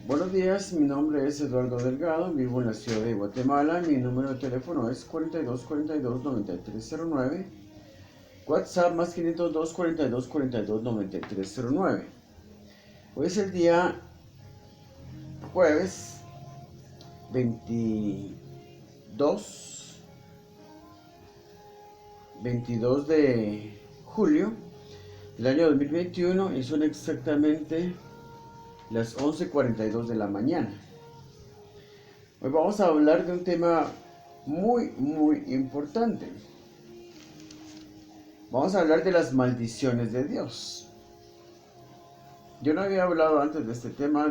Buenos días, mi nombre es Eduardo Delgado, vivo en la ciudad de Guatemala, mi número de teléfono es 4242-9309, WhatsApp más 502-4242-9309. Hoy es el día jueves 22 de julio del año 2021 y son exactamente las 11:42 de la mañana. Hoy vamos a hablar de un tema muy importante. Vamos a hablar de las maldiciones de Dios. Yo no había hablado antes de este tema,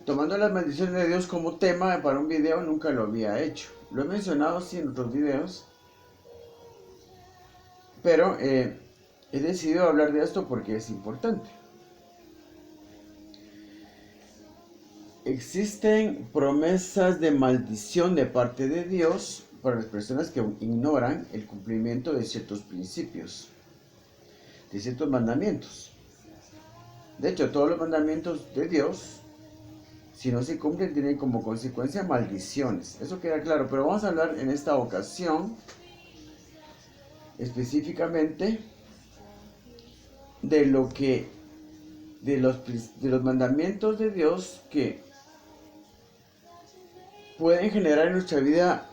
tomando las maldiciones de Dios como tema para un video, nunca lo había hecho. Lo he mencionado sí en otros videos, pero he decidido hablar de esto porque es importante. Existen promesas de maldición de parte de Dios para las personas que ignoran el cumplimiento de ciertos principios, de ciertos mandamientos. De hecho, todos los mandamientos de Dios, si no se cumplen, tienen como consecuencia maldiciones. Eso queda claro, pero vamos a hablar en esta ocasión específicamente de los mandamientos de Dios que pueden generar en nuestra vida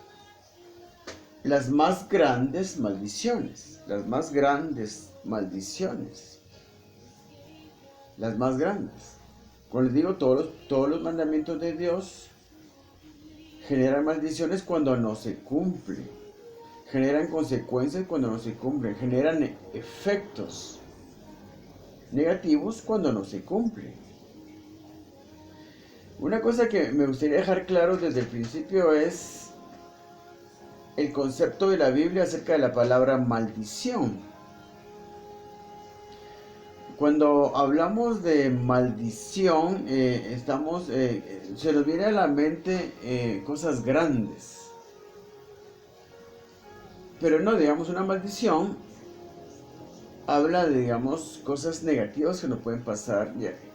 las más grandes maldiciones, las más grandes Como les digo, todos los mandamientos de Dios generan maldiciones cuando no se cumplen, generan consecuencias cuando no se cumplen, generan efectos negativos cuando no se cumplen. Una cosa que me gustaría dejar claro desde el principio es el concepto de la Biblia acerca de la palabra maldición. Cuando hablamos de maldición, se nos viene a la mente cosas grandes. Pero no, digamos, una maldición habla de, digamos, cosas negativas que nos pueden pasar,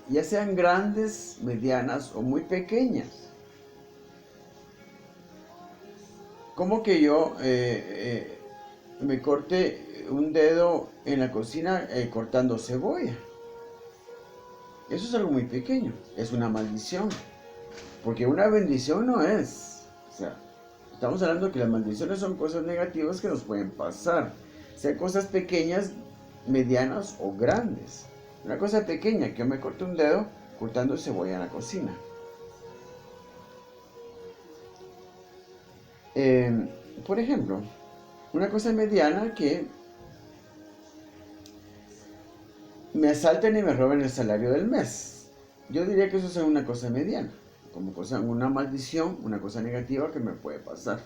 ya sean grandes, medianas o muy pequeñas. Como que yo me corte un dedo en la cocina cortando cebolla. Eso es algo muy pequeño, es una maldición. Porque una bendición no es. O sea, estamos hablando de que las maldiciones son cosas negativas que nos pueden pasar. Sean cosas pequeñas, medianas o grandes. Una cosa pequeña, que yo me corte un dedo cortando cebolla en la cocina. Por ejemplo, una cosa mediana que me asalten y me roben el salario del mes. Yo diría que eso es una cosa mediana, como una maldición, una cosa negativa que me puede pasar.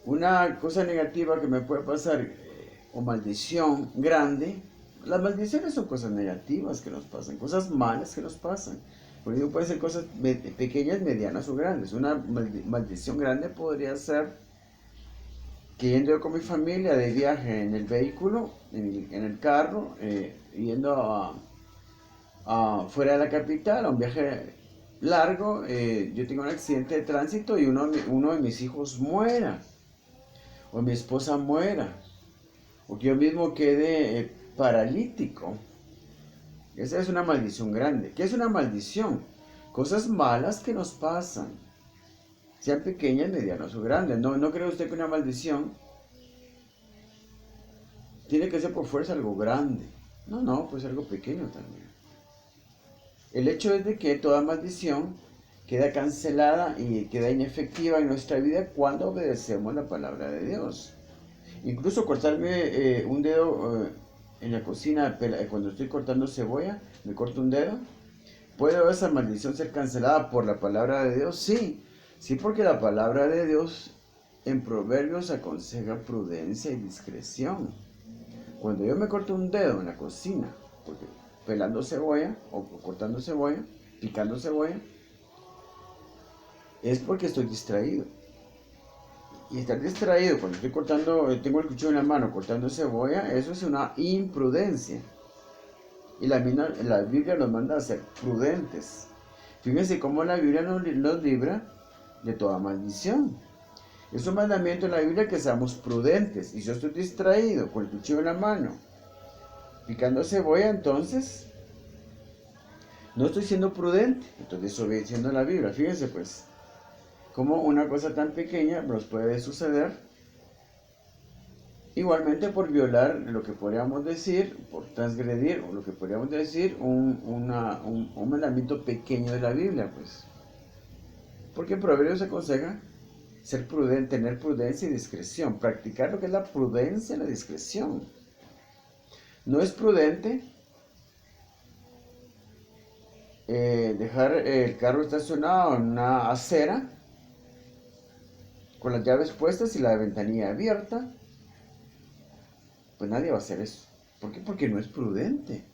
Una cosa negativa que me puede pasar o maldición grande. Las maldiciones son cosas negativas que nos pasan, cosas malas que nos pasan. Por eso pueden ser cosas pequeñas, medianas o grandes. Una maldición grande podría ser que yendo yo con mi familia de viaje en el vehículo, en el carro, yendo fuera de la capital, a un viaje largo, yo tengo un accidente de tránsito y uno de mis hijos muera, o mi esposa muera, o que yo mismo quede paralítico. Esa es una maldición grande. ¿Qué es una maldición? Cosas malas que nos pasan, sean pequeñas, medianas o grandes. No cree usted que una maldición tiene que ser por fuerza algo grande. No, pues algo pequeño también. El hecho es de que toda maldición queda cancelada y queda inefectiva en nuestra vida cuando obedecemos la palabra de Dios. Incluso cortarme un dedo en la cocina cuando estoy cortando cebolla, me corto un dedo. ¿Puede esa maldición ser cancelada por la palabra de Dios? Sí, porque la palabra de Dios en Proverbios aconseja prudencia y discreción. Cuando yo me corto un dedo en la cocina, porque pelando cebolla o cortando cebolla, picando cebolla, es porque estoy distraído. Y estar distraído cuando estoy tengo el cuchillo en la mano cortando cebolla, eso es una imprudencia. Y la Biblia nos manda a ser prudentes. Fíjense cómo la Biblia nos libra de toda maldición. Es un mandamiento en la Biblia que seamos prudentes. Y si yo estoy distraído con el cuchillo en la mano, picando cebolla, entonces no estoy siendo prudente. Entonces obedeciendo la Biblia. Fíjense pues, cómo una cosa tan pequeña nos puede suceder. Igualmente por violar lo que podríamos decir, por transgredir, o lo que podríamos decir, un mandamiento pequeño de la Biblia, pues. Porque en Proverbios se aconseja ser prudente, tener prudencia y discreción, practicar lo que es la prudencia y la discreción. No es prudente dejar el carro estacionado en una acera, con las llaves puestas y la ventanilla abierta. Pues nadie va a hacer eso. ¿Por qué? Porque no es prudente,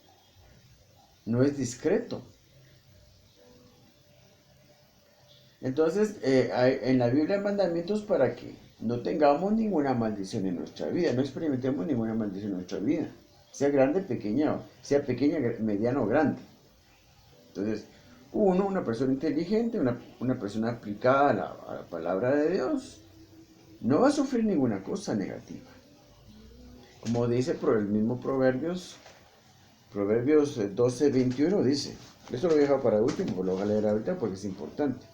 no es discreto. Entonces, en la Biblia hay mandamientos para que no tengamos ninguna maldición en nuestra vida, no experimentemos ninguna maldición en nuestra vida, sea grande, pequeña, sea pequeña, mediana o grande. Entonces, una persona inteligente, una persona aplicada a la palabra de Dios, no va a sufrir ninguna cosa negativa. Como dice el mismo Proverbios 12:21 dice, esto lo voy a dejar para último, lo voy a leer ahorita porque es importante.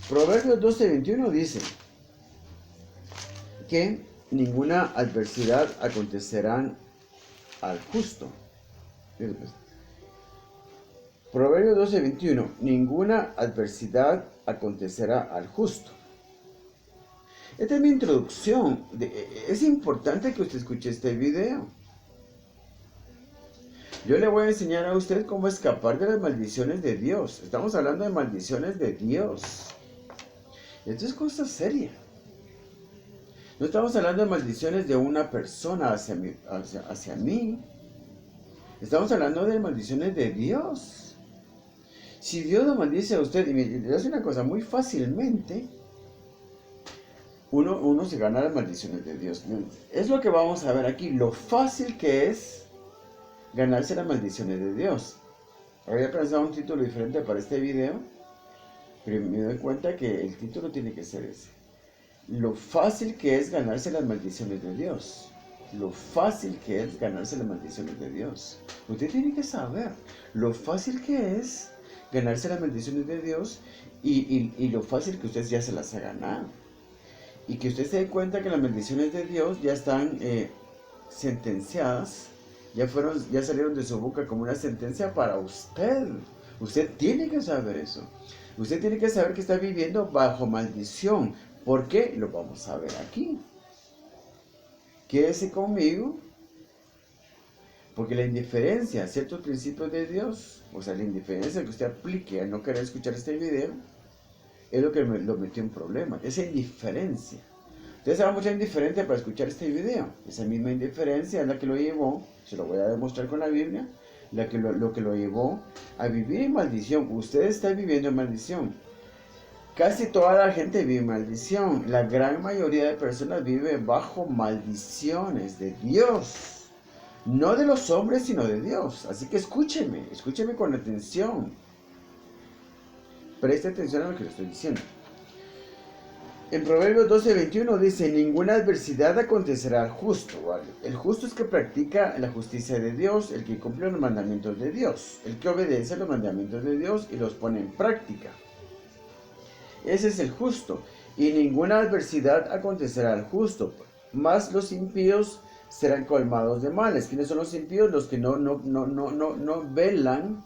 Proverbios 12:21 dice que ninguna adversidad acontecerá al justo. Proverbios 12:21, ninguna adversidad acontecerá al justo. Esta es mi introducción. Es importante que usted escuche este video. Yo le voy a enseñar a usted cómo escapar de las maldiciones de Dios. Estamos hablando de maldiciones de Dios. Esto es cosa seria. No estamos hablando de maldiciones de una persona hacia mí. Estamos hablando de maldiciones de Dios. Si Dios lo maldice a usted, y le hace una cosa muy fácilmente, uno se gana las maldiciones de Dios. Es lo que vamos a ver aquí, lo fácil que es ganarse las maldiciones de Dios. Había pensado un título diferente para este video, pero me doy cuenta que el título tiene que ser ese. Lo fácil que es ganarse las maldiciones de Dios. Lo fácil que es ganarse las maldiciones de Dios. Usted tiene que saber lo fácil que es ganarse las maldiciones de Dios y lo fácil que usted ya se las ha ganado. Y que usted se dé cuenta que las maldiciones de Dios ya están sentenciadas, ya salieron de su boca como una sentencia para usted. Usted tiene que saber eso. Usted tiene que saber que está viviendo bajo maldición. ¿Por qué? Lo vamos a ver aquí. Quédese conmigo. Porque la indiferencia a ciertos principios de Dios, o sea, la indiferencia que usted aplique a no querer escuchar este video, es lo que lo metió en problemas. Esa indiferencia. Usted se va mucha indiferencia para escuchar este video. Esa misma indiferencia es la que lo llevó, se lo voy a demostrar con la Biblia, lo que lo llevó a vivir en maldición. Usted está viviendo en maldición. Casi toda la gente vive en maldición. La gran mayoría de personas vive bajo maldiciones de Dios. No de los hombres, sino de Dios. Así que escúcheme con atención. Preste atención a lo que le estoy diciendo. En Proverbios 12:21 dice, ninguna adversidad acontecerá al justo. ¿Vale? El justo es que practica la justicia de Dios, el que cumple los mandamientos de Dios, el que obedece los mandamientos de Dios y los pone en práctica. Ese es el justo. Y ninguna adversidad acontecerá al justo, mas los impíos serán colmados de males. ¿Quiénes son los impíos? Los que no velan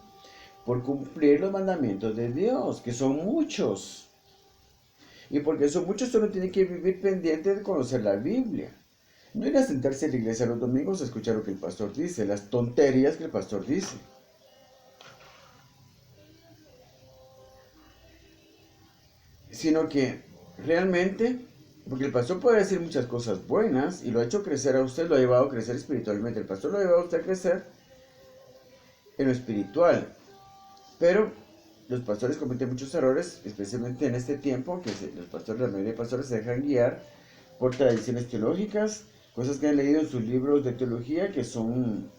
por cumplir los mandamientos de Dios, que son muchos. Y porque son muchos, solo tienen que vivir pendiente de conocer la Biblia. No ir a sentarse en la iglesia los domingos a escuchar lo que el pastor dice, las tonterías que el pastor dice. Sino que realmente, porque el pastor puede decir muchas cosas buenas y lo ha hecho crecer a usted, lo ha llevado a crecer espiritualmente. El pastor lo ha llevado a usted a crecer en lo espiritual. Pero los pastores cometen muchos errores, especialmente en este tiempo, que la mayoría de pastores se dejan guiar por tradiciones teológicas, cosas que han leído en sus libros de teología que son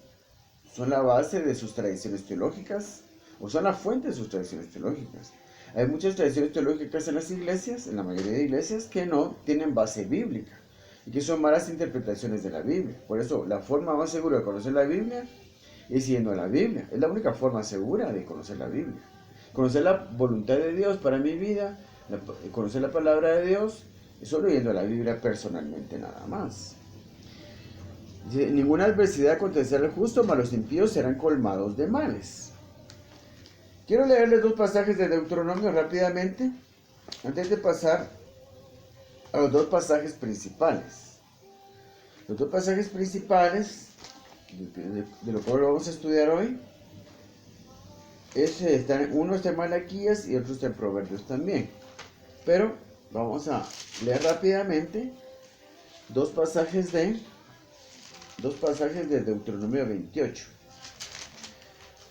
son la base de sus tradiciones teológicas, o son la fuente de sus tradiciones teológicas. Hay muchas tradiciones teológicas en las iglesias, en la mayoría de iglesias, que no tienen base bíblica y que son malas interpretaciones de la Biblia. Por eso, la forma más segura de conocer la Biblia es yendo a la Biblia. Es la única forma segura de conocer la Biblia. Conocer la voluntad de Dios para mi vida, conocer la palabra de Dios, es solo yendo a la Biblia personalmente nada más. Dice, ninguna adversidad acontecerá al justo, mas los impíos serán colmados de males. Quiero leerles dos pasajes de Deuteronomio rápidamente, antes de pasar a los dos pasajes principales. Los dos pasajes principales, de lo cual vamos a estudiar hoy, uno está en Malaquías y otro está en Proverbios también. Pero vamos a leer rápidamente dos pasajes de Deuteronomio 28.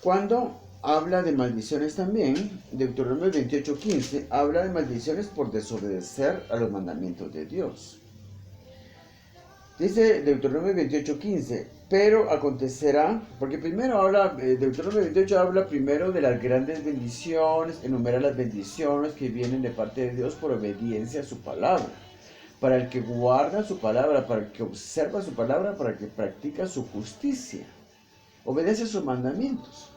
Cuando habla de maldiciones también, Deuteronomio 28:15 habla de maldiciones por desobedecer a los mandamientos de Dios. Dice Deuteronomio 28:15, pero acontecerá, porque primero Deuteronomio 28 habla primero de las grandes bendiciones, enumera las bendiciones que vienen de parte de Dios por obediencia a su palabra. Para el que guarda su palabra, para el que observa su palabra, para el que practica su justicia, obedece a sus mandamientos.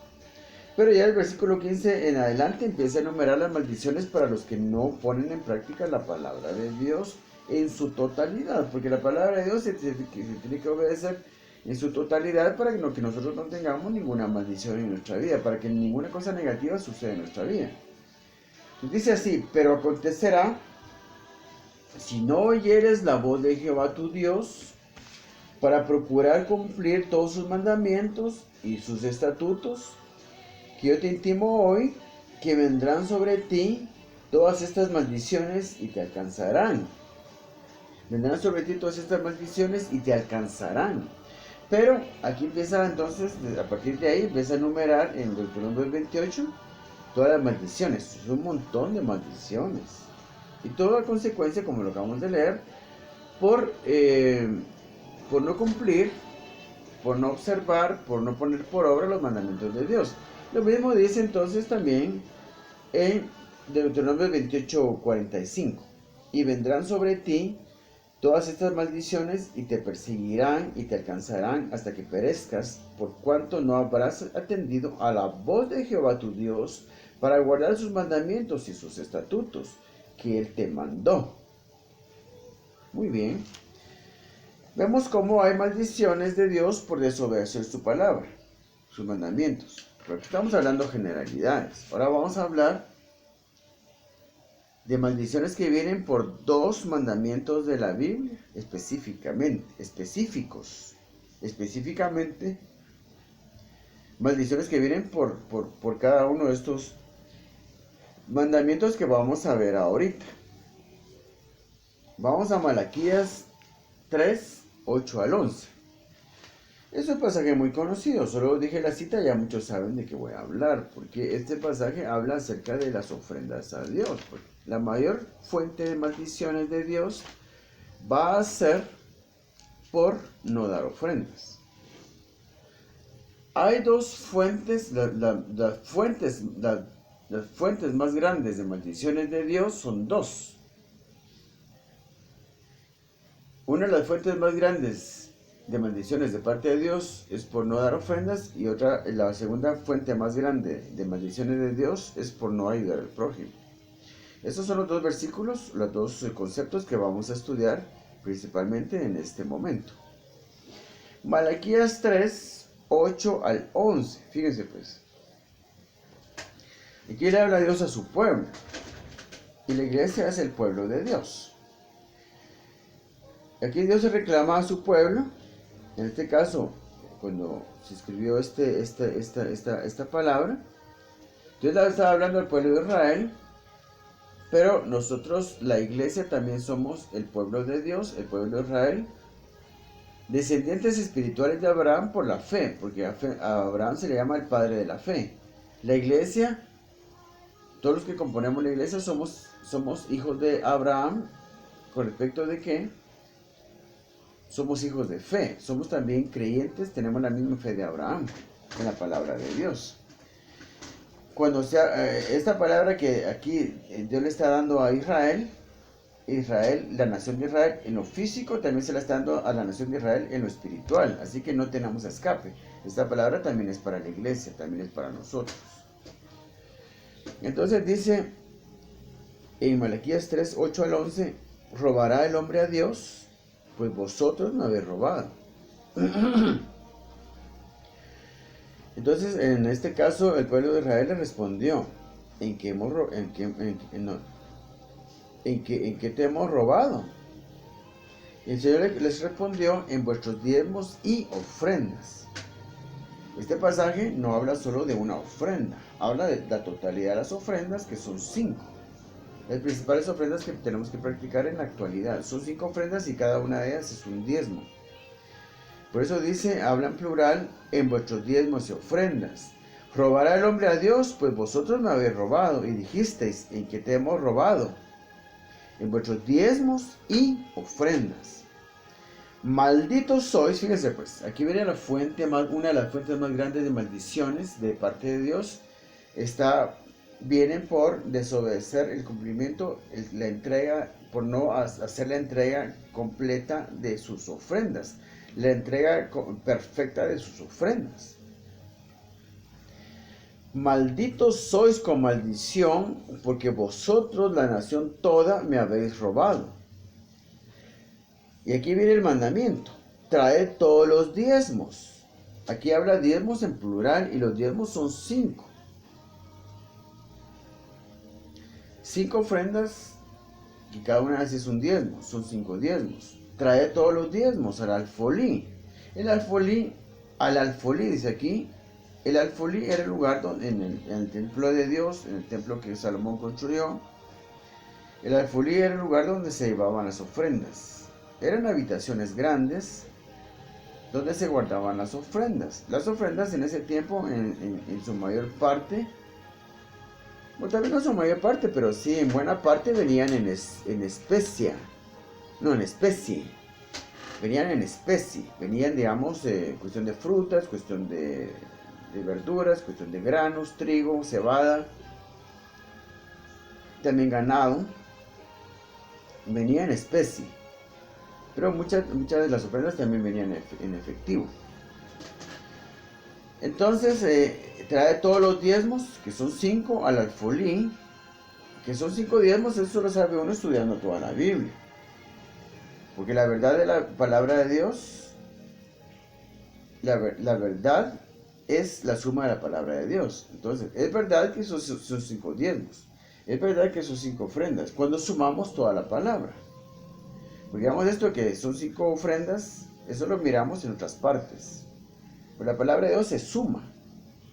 Pero ya el versículo 15 en adelante empieza a enumerar las maldiciones para los que no ponen en práctica la palabra de Dios en su totalidad, porque la palabra de Dios se tiene que obedecer en su totalidad para que nosotros no tengamos ninguna maldición en nuestra vida, para que ninguna cosa negativa suceda en nuestra vida. Entonces dice así, pero acontecerá, si no oyeres la voz de Jehová tu Dios, para procurar cumplir todos sus mandamientos y sus estatutos, que yo te intimo hoy, que vendrán sobre ti todas estas maldiciones y te alcanzarán. Vendrán sobre ti todas estas maldiciones y te alcanzarán. Pero aquí empieza entonces, a partir de ahí, empieza a enumerar en Deuteronomio 28 todas las maldiciones. Es un montón de maldiciones. Y toda consecuencia, como lo acabamos de leer, por no cumplir, por no observar, por no poner por obra los mandamientos de Dios. Lo mismo dice entonces también en Deuteronomio 28:45. Y vendrán sobre ti todas estas maldiciones y te perseguirán y te alcanzarán hasta que perezcas, por cuanto no habrás atendido a la voz de Jehová tu Dios para guardar sus mandamientos y sus estatutos que Él te mandó. Muy bien. Vemos cómo hay maldiciones de Dios por desobedecer su palabra, sus mandamientos. Porque estamos hablando generalidades. Ahora vamos a hablar de maldiciones que vienen por dos mandamientos de la Biblia, específicamente, maldiciones que vienen por cada uno de estos mandamientos que vamos a ver ahorita. Vamos a Malaquías 3:8-11. Es un pasaje muy conocido, solo dije la cita, ya muchos saben de qué voy a hablar, porque este pasaje habla acerca de las ofrendas a Dios. La mayor fuente de maldiciones de Dios va a ser por no dar ofrendas. Hay dos fuentes, las fuentes más grandes de maldiciones de Dios son dos. Una de las fuentes más grandes de maldiciones de parte de Dios es por no dar ofrendas, y la segunda fuente más grande de maldiciones de Dios es por no ayudar al prójimo. Estos son los dos versículos, los dos conceptos que vamos a estudiar principalmente en este momento. Malaquías 3:8-11. Fíjense pues. Aquí le habla Dios a su pueblo, y la iglesia es el pueblo de Dios. Aquí Dios se reclama a su pueblo. En este caso, cuando se escribió esta palabra, Dios estaba hablando al pueblo de Israel, pero nosotros, la iglesia, también somos el pueblo de Dios, el pueblo de Israel, descendientes espirituales de Abraham por la fe, porque a Abraham se le llama el padre de la fe. La iglesia, todos los que componemos la iglesia somos hijos de Abraham, con respecto de que somos hijos de fe, somos también creyentes, tenemos la misma fe de Abraham. en la palabra de Dios. Cuando esta palabra que aquí Dios le está dando a Israel, la nación de Israel, en lo físico también se la está dando a la nación de Israel en lo espiritual. Así que no tenemos escape. Esta palabra también es para la iglesia, también es para nosotros. Entonces dice en Malaquías 3, 8 al 11, ¿robará el hombre a Dios? Pues vosotros me habéis robado. Entonces, en este caso, el pueblo de Israel le respondió, ¿en qué te hemos robado? Y el Señor les respondió, en vuestros diezmos y ofrendas. Este pasaje no habla solo de una ofrenda, habla de la totalidad de las ofrendas, que son 5. Las principales ofrendas que tenemos que practicar en la actualidad. Son 5 ofrendas y cada una de ellas es un diezmo. Por eso dice, habla en plural, en vuestros diezmos y ofrendas. ¿Robará el hombre a Dios? Pues vosotros me habéis robado. Y dijisteis, ¿en qué te hemos robado? En vuestros diezmos y ofrendas. Malditos sois, fíjense pues, aquí viene la fuente, una de las fuentes más grandes de maldiciones de parte de Dios. Vienen por desobedecer el cumplimiento, la entrega, por no hacer la entrega completa de sus ofrendas. La entrega perfecta de sus ofrendas. Malditos sois con maldición, porque vosotros, la nación toda, me habéis robado. Y aquí viene el mandamiento: traed todos los diezmos. Aquí habla diezmos en plural y los diezmos son 5. 5 ofrendas, y cada una de ellas es un diezmo, son 5 diezmos. Trae todos los diezmos al alfolí. Al alfolí, dice aquí, el alfolí era el lugar donde, en el templo de Dios, en el templo que Salomón construyó. El alfolí era el lugar donde se llevaban las ofrendas. Eran habitaciones grandes donde se guardaban las ofrendas. Las ofrendas en ese tiempo, en su mayor parte, bueno, también no su mayor parte, pero sí, en buena parte venían en especie. Venían en especie. Venían, digamos, cuestión de frutas, cuestión de verduras, cuestión de granos, trigo, cebada. También ganado. Venía en especie. Pero muchas de las ofrendas también venían en efectivo. Entonces, trae todos los diezmos, que son 5, al alfolí, que son 5 diezmos. Eso lo sabe uno estudiando toda la Biblia. Porque la verdad de la palabra de Dios, la verdad es la suma de la palabra de Dios. Entonces, es verdad que son 5 diezmos. Es verdad que son 5 ofrendas, cuando sumamos toda la palabra. Porque digamos esto que son 5 ofrendas, eso lo miramos en otras partes. Pero la palabra de Dios se suma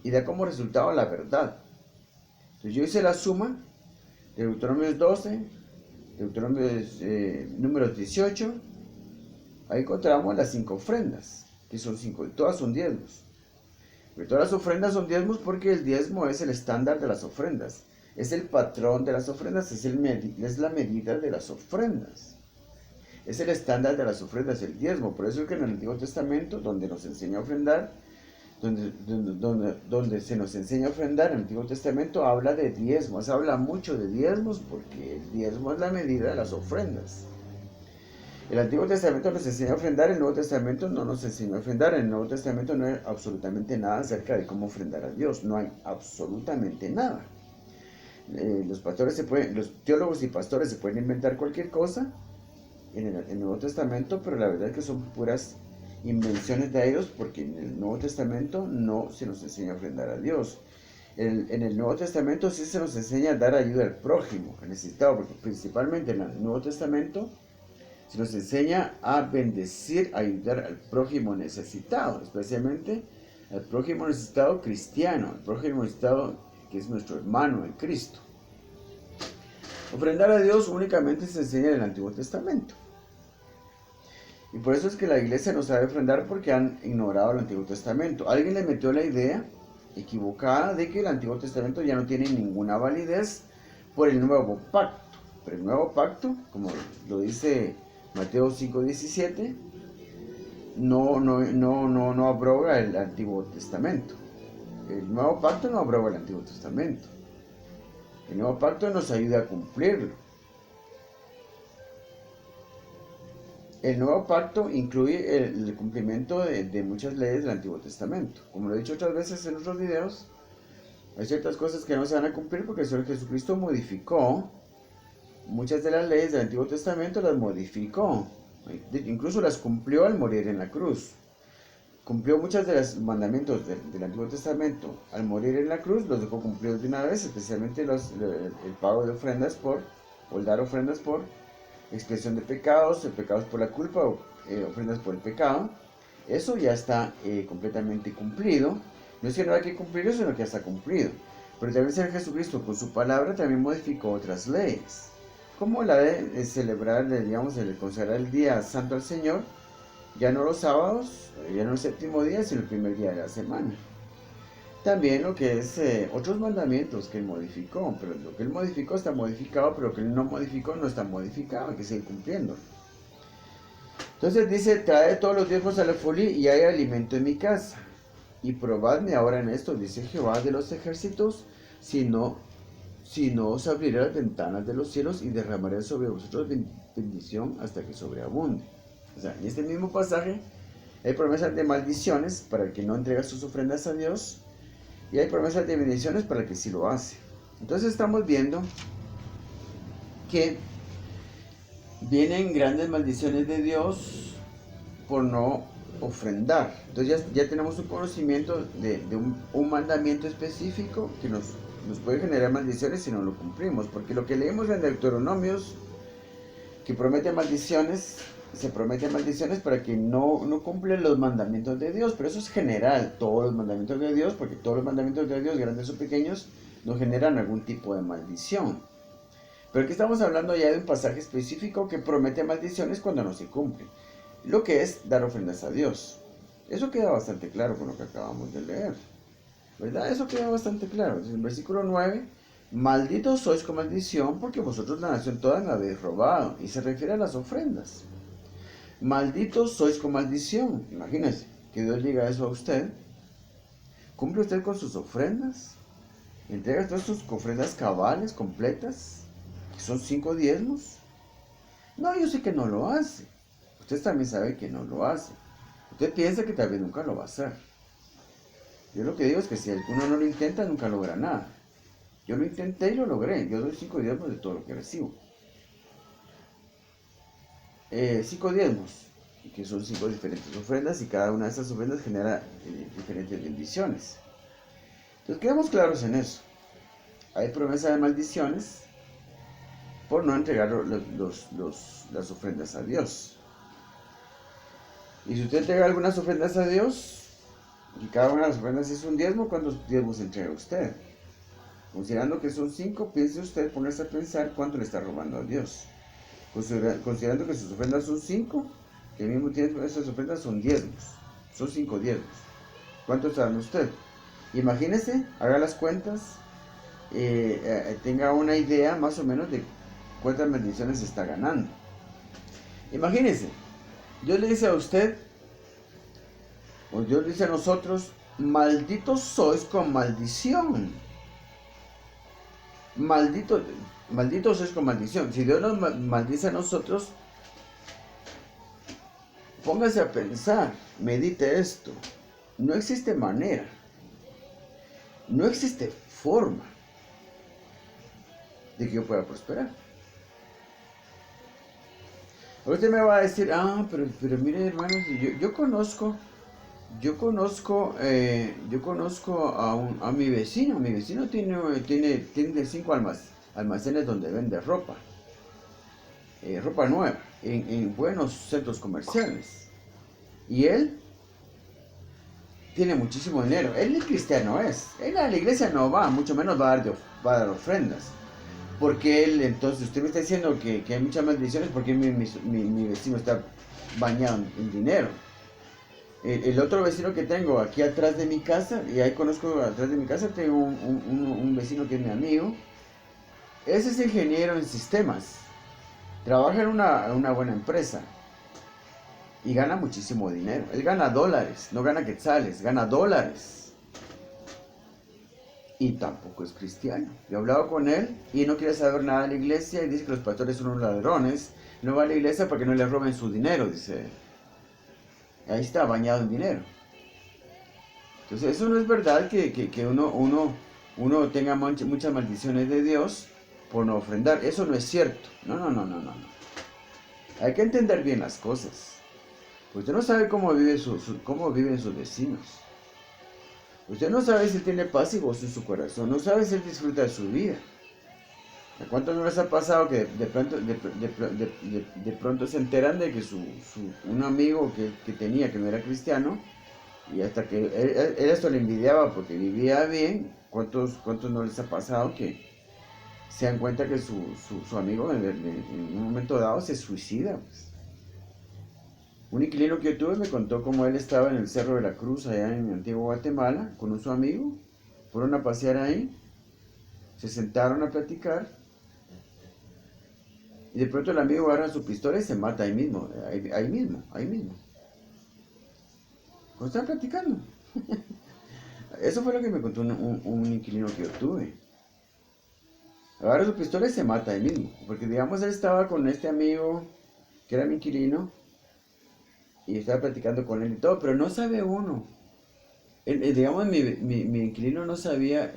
y da como resultado la verdad. Entonces yo hice la suma de Deuteronomio 12, Deuteronomio números 18. Ahí encontramos las 5 ofrendas, que son 5, y todas son diezmos. Pero todas las ofrendas son diezmos porque el diezmo es el estándar de las ofrendas. Es el patrón de las ofrendas, es la medida de las ofrendas. Es el estándar de las ofrendas, el diezmo. Por eso es que en el Antiguo Testamento, donde nos enseña a ofrendar, donde se nos enseña a ofrendar, en el Antiguo Testamento habla de diezmos. Habla mucho de diezmos porque el diezmo es la medida de las ofrendas. El Antiguo Testamento nos enseña a ofrendar, el Nuevo Testamento no nos enseña a ofrendar. En el Nuevo Testamento no hay absolutamente nada acerca de cómo ofrendar a Dios. No hay absolutamente nada. Los teólogos y pastores se pueden inventar cualquier cosa en el Nuevo Testamento, pero la verdad es que son puras invenciones de ellos, porque en el Nuevo Testamento no se nos enseña a ofrendar a Dios. En el Nuevo Testamento sí se nos enseña a dar ayuda al prójimo, al necesitado, porque principalmente en el Nuevo Testamento se nos enseña a bendecir, a ayudar al prójimo necesitado, especialmente al prójimo necesitado cristiano, al prójimo necesitado que es nuestro hermano en Cristo. Ofrendar a Dios únicamente se enseña en el Antiguo Testamento. Y por eso es que la iglesia no sabe ofrendar, porque han ignorado el Antiguo Testamento. Alguien le metió la idea equivocada de que el Antiguo Testamento ya no tiene ninguna validez por el nuevo pacto. Pero el nuevo pacto, como lo dice Mateo 5:17, no abroga el Antiguo Testamento. El nuevo pacto no abroga el Antiguo Testamento. El nuevo pacto nos ayuda a cumplirlo. El nuevo pacto incluye el cumplimiento de muchas leyes del Antiguo Testamento. Como lo he dicho otras veces en otros videos, hay ciertas cosas que no se van a cumplir porque el Señor Jesucristo modificó muchas de las leyes del Antiguo Testamento, las modificó. Incluso las cumplió al morir en la cruz. Cumplió muchos de los mandamientos del Antiguo Testamento al morir en la cruz, los dejó cumplidos de una vez, especialmente el pago de ofrendas o el dar ofrendas por expiación de pecados por la culpa, ofrendas por el pecado. Eso ya está completamente cumplido. No es que no hay que cumplirlo, sino que ya está cumplido. Pero también el Señor Jesucristo con su palabra también modificó otras leyes, como la de celebrar, digamos, el consagrar el día santo al Señor, ya no los sábados, ya no el séptimo día, sino el primer día de la semana. También lo que es otros mandamientos que Él modificó, pero lo que Él modificó está modificado, pero lo que Él no modificó no está modificado, hay que seguir cumpliendo. Entonces dice, trae todos los diezmos al alfolí y hay alimento en mi casa. Y probadme ahora en esto, dice Jehová de los ejércitos, si no os abriré las ventanas de los cielos y derramaré sobre vosotros bendición hasta que sobreabunde. O sea, en este mismo pasaje hay promesas de maldiciones para el que no entrega sus ofrendas a Dios, y hay promesas de bendiciones para el que sí lo hace. Entonces estamos viendo que vienen grandes maldiciones de Dios por no ofrendar. Entonces ya tenemos un conocimiento de un mandamiento específico que nos puede generar maldiciones si no lo cumplimos. Porque lo que leemos en Deuteronomios, que promete maldiciones, se prometen maldiciones para que no cumplen los mandamientos de Dios, pero eso es general, todos los mandamientos de Dios, porque todos los mandamientos de Dios, grandes o pequeños, nos generan algún tipo de maldición. Pero aquí estamos hablando ya de un pasaje específico que promete maldiciones cuando no se cumple, lo que es dar ofrendas a Dios. Eso queda bastante claro con lo que acabamos de leer, ¿verdad? Eso queda bastante claro. En el versículo 9, malditos sois con maldición, porque vosotros la nación toda me habéis robado, y se refiere a las ofrendas. Malditos sois con maldición. Imagínense que Dios diga eso a usted. ¿Cumple usted con sus ofrendas? ¿Entrega todas sus ofrendas cabales, completas? Que son 5 diezmos. No, yo sé que no lo hace. Usted también sabe que no lo hace. Usted piensa que tal vez nunca lo va a hacer. Yo lo que digo es que si uno no lo intenta, nunca logra nada. Yo lo intenté y lo logré. Yo doy 5 diezmos de todo lo que recibo. 5 diezmos, que son 5 diferentes ofrendas, y cada una de esas ofrendas genera diferentes bendiciones. Entonces quedamos claros en eso. Hay promesa de maldiciones por no entregar las ofrendas a Dios. Y si usted entrega algunas ofrendas a Dios, y cada una de las ofrendas es un diezmo, ¿cuántos diezmos entrega usted? Considerando que son 5, piense usted, póngase a pensar cuánto le está robando a Dios. Considerando que sus ofrendas son 5, que al mismo tiempo esas ofrendas son diezmos, son 5 diezmos. ¿Cuántos sabe usted? Imagínese, haga las cuentas, tenga una idea más o menos de cuántas bendiciones está ganando. Imagínese, Dios le dice a usted, o Dios le dice a nosotros, malditos sois con maldición. Malditos sois con maldición. Si Dios nos maldice a nosotros, póngase a pensar, medite esto. No existe manera, no existe forma de que yo pueda prosperar. Usted me va a decir, pero mire, hermanos, yo conozco a mi vecino. Mi vecino tiene 5 almacenes donde vende ropa nueva, en buenos centros comerciales. Y él tiene muchísimo dinero. Él ni cristiano es. Él a la iglesia no va, mucho menos va a dar ofrendas. Porque él, entonces, usted me está diciendo que hay muchas maldiciones porque mi vecino está bañado en dinero. El otro vecino que tengo aquí atrás de mi casa, y ahí conozco atrás de mi casa, tengo un vecino que es mi amigo. Ese es ingeniero en sistemas. Trabaja en una buena empresa. Y gana muchísimo dinero. Él gana dólares, no gana quetzales, gana dólares. y tampoco es cristiano. Yo he hablado con él y no quiere saber nada de la iglesia y dice que los pastores son unos ladrones. No va a la iglesia para que no le roben su dinero, dice él. Ahí está, bañado en dinero. Entonces eso no es verdad que uno tenga muchas maldiciones de Dios por no ofrendar. Eso no es cierto. No, no, no, no, no. Hay que entender bien las cosas. Usted no sabe cómo viven sus vecinos. Usted no sabe si tiene paz y gozo en su corazón. No sabe si él disfruta de su vida. ¿A cuántos no les ha pasado que de pronto se enteran de que un amigo que tenía que no era cristiano, y hasta que él esto le envidiaba porque vivía bien? ¿Cuántos no les ha pasado que se dan cuenta que su amigo en un momento dado se suicida? Pues. Un inquilino que yo tuve me contó cómo él estaba en el Cerro de la Cruz, allá en Antigua Guatemala, con su amigo. Fueron a pasear ahí, se sentaron a platicar, y de pronto el amigo agarra su pistola y se mata ahí mismo, ahí mismo. Cuando estaban platicando. Eso fue lo que me contó un inquilino que yo tuve. Agarra su pistola y se mata ahí mismo. Porque digamos él estaba con este amigo que era mi inquilino y estaba platicando con él y todo, pero no sabe uno. Digamos mi inquilino no sabía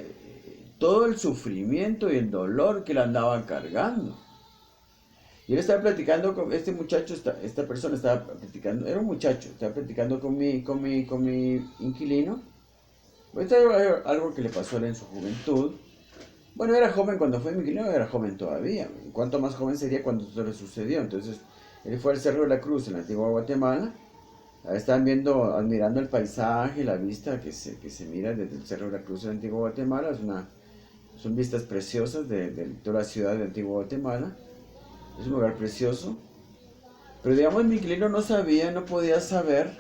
todo el sufrimiento y el dolor que le andaba cargando. Y él estaba platicando con este muchacho, esta persona estaba platicando, era un muchacho, estaba platicando con mi inquilino. Esto era algo que le pasó a él en su juventud. Bueno, era joven cuando fue mi inquilino, era joven todavía. Cuánto más joven sería cuando esto le sucedió. Entonces, él fue al Cerro de la Cruz en la Antigua Guatemala. Ahí estaban admirando el paisaje, la vista que se mira desde el Cerro de la Cruz en la Antigua Guatemala. Son vistas preciosas de toda la ciudad de Antigua Guatemala. Es un lugar precioso. Pero digamos, mi inquilino no sabía, no podía saber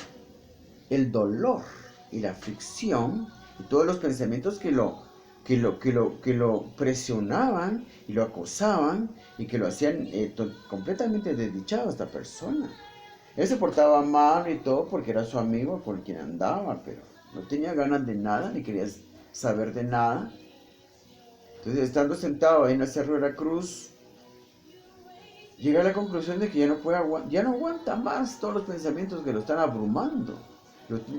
el dolor y la aflicción y todos los pensamientos que lo presionaban y lo acosaban y que lo hacían completamente desdichado a esta persona. Él se portaba mal y todo porque era su amigo con quien andaba, pero no tenía ganas de nada, ni quería saber de nada. Entonces, estando sentado ahí en el Cerro de la Cruz, llega a la conclusión de que ya no aguanta más todos los pensamientos que lo están abrumando.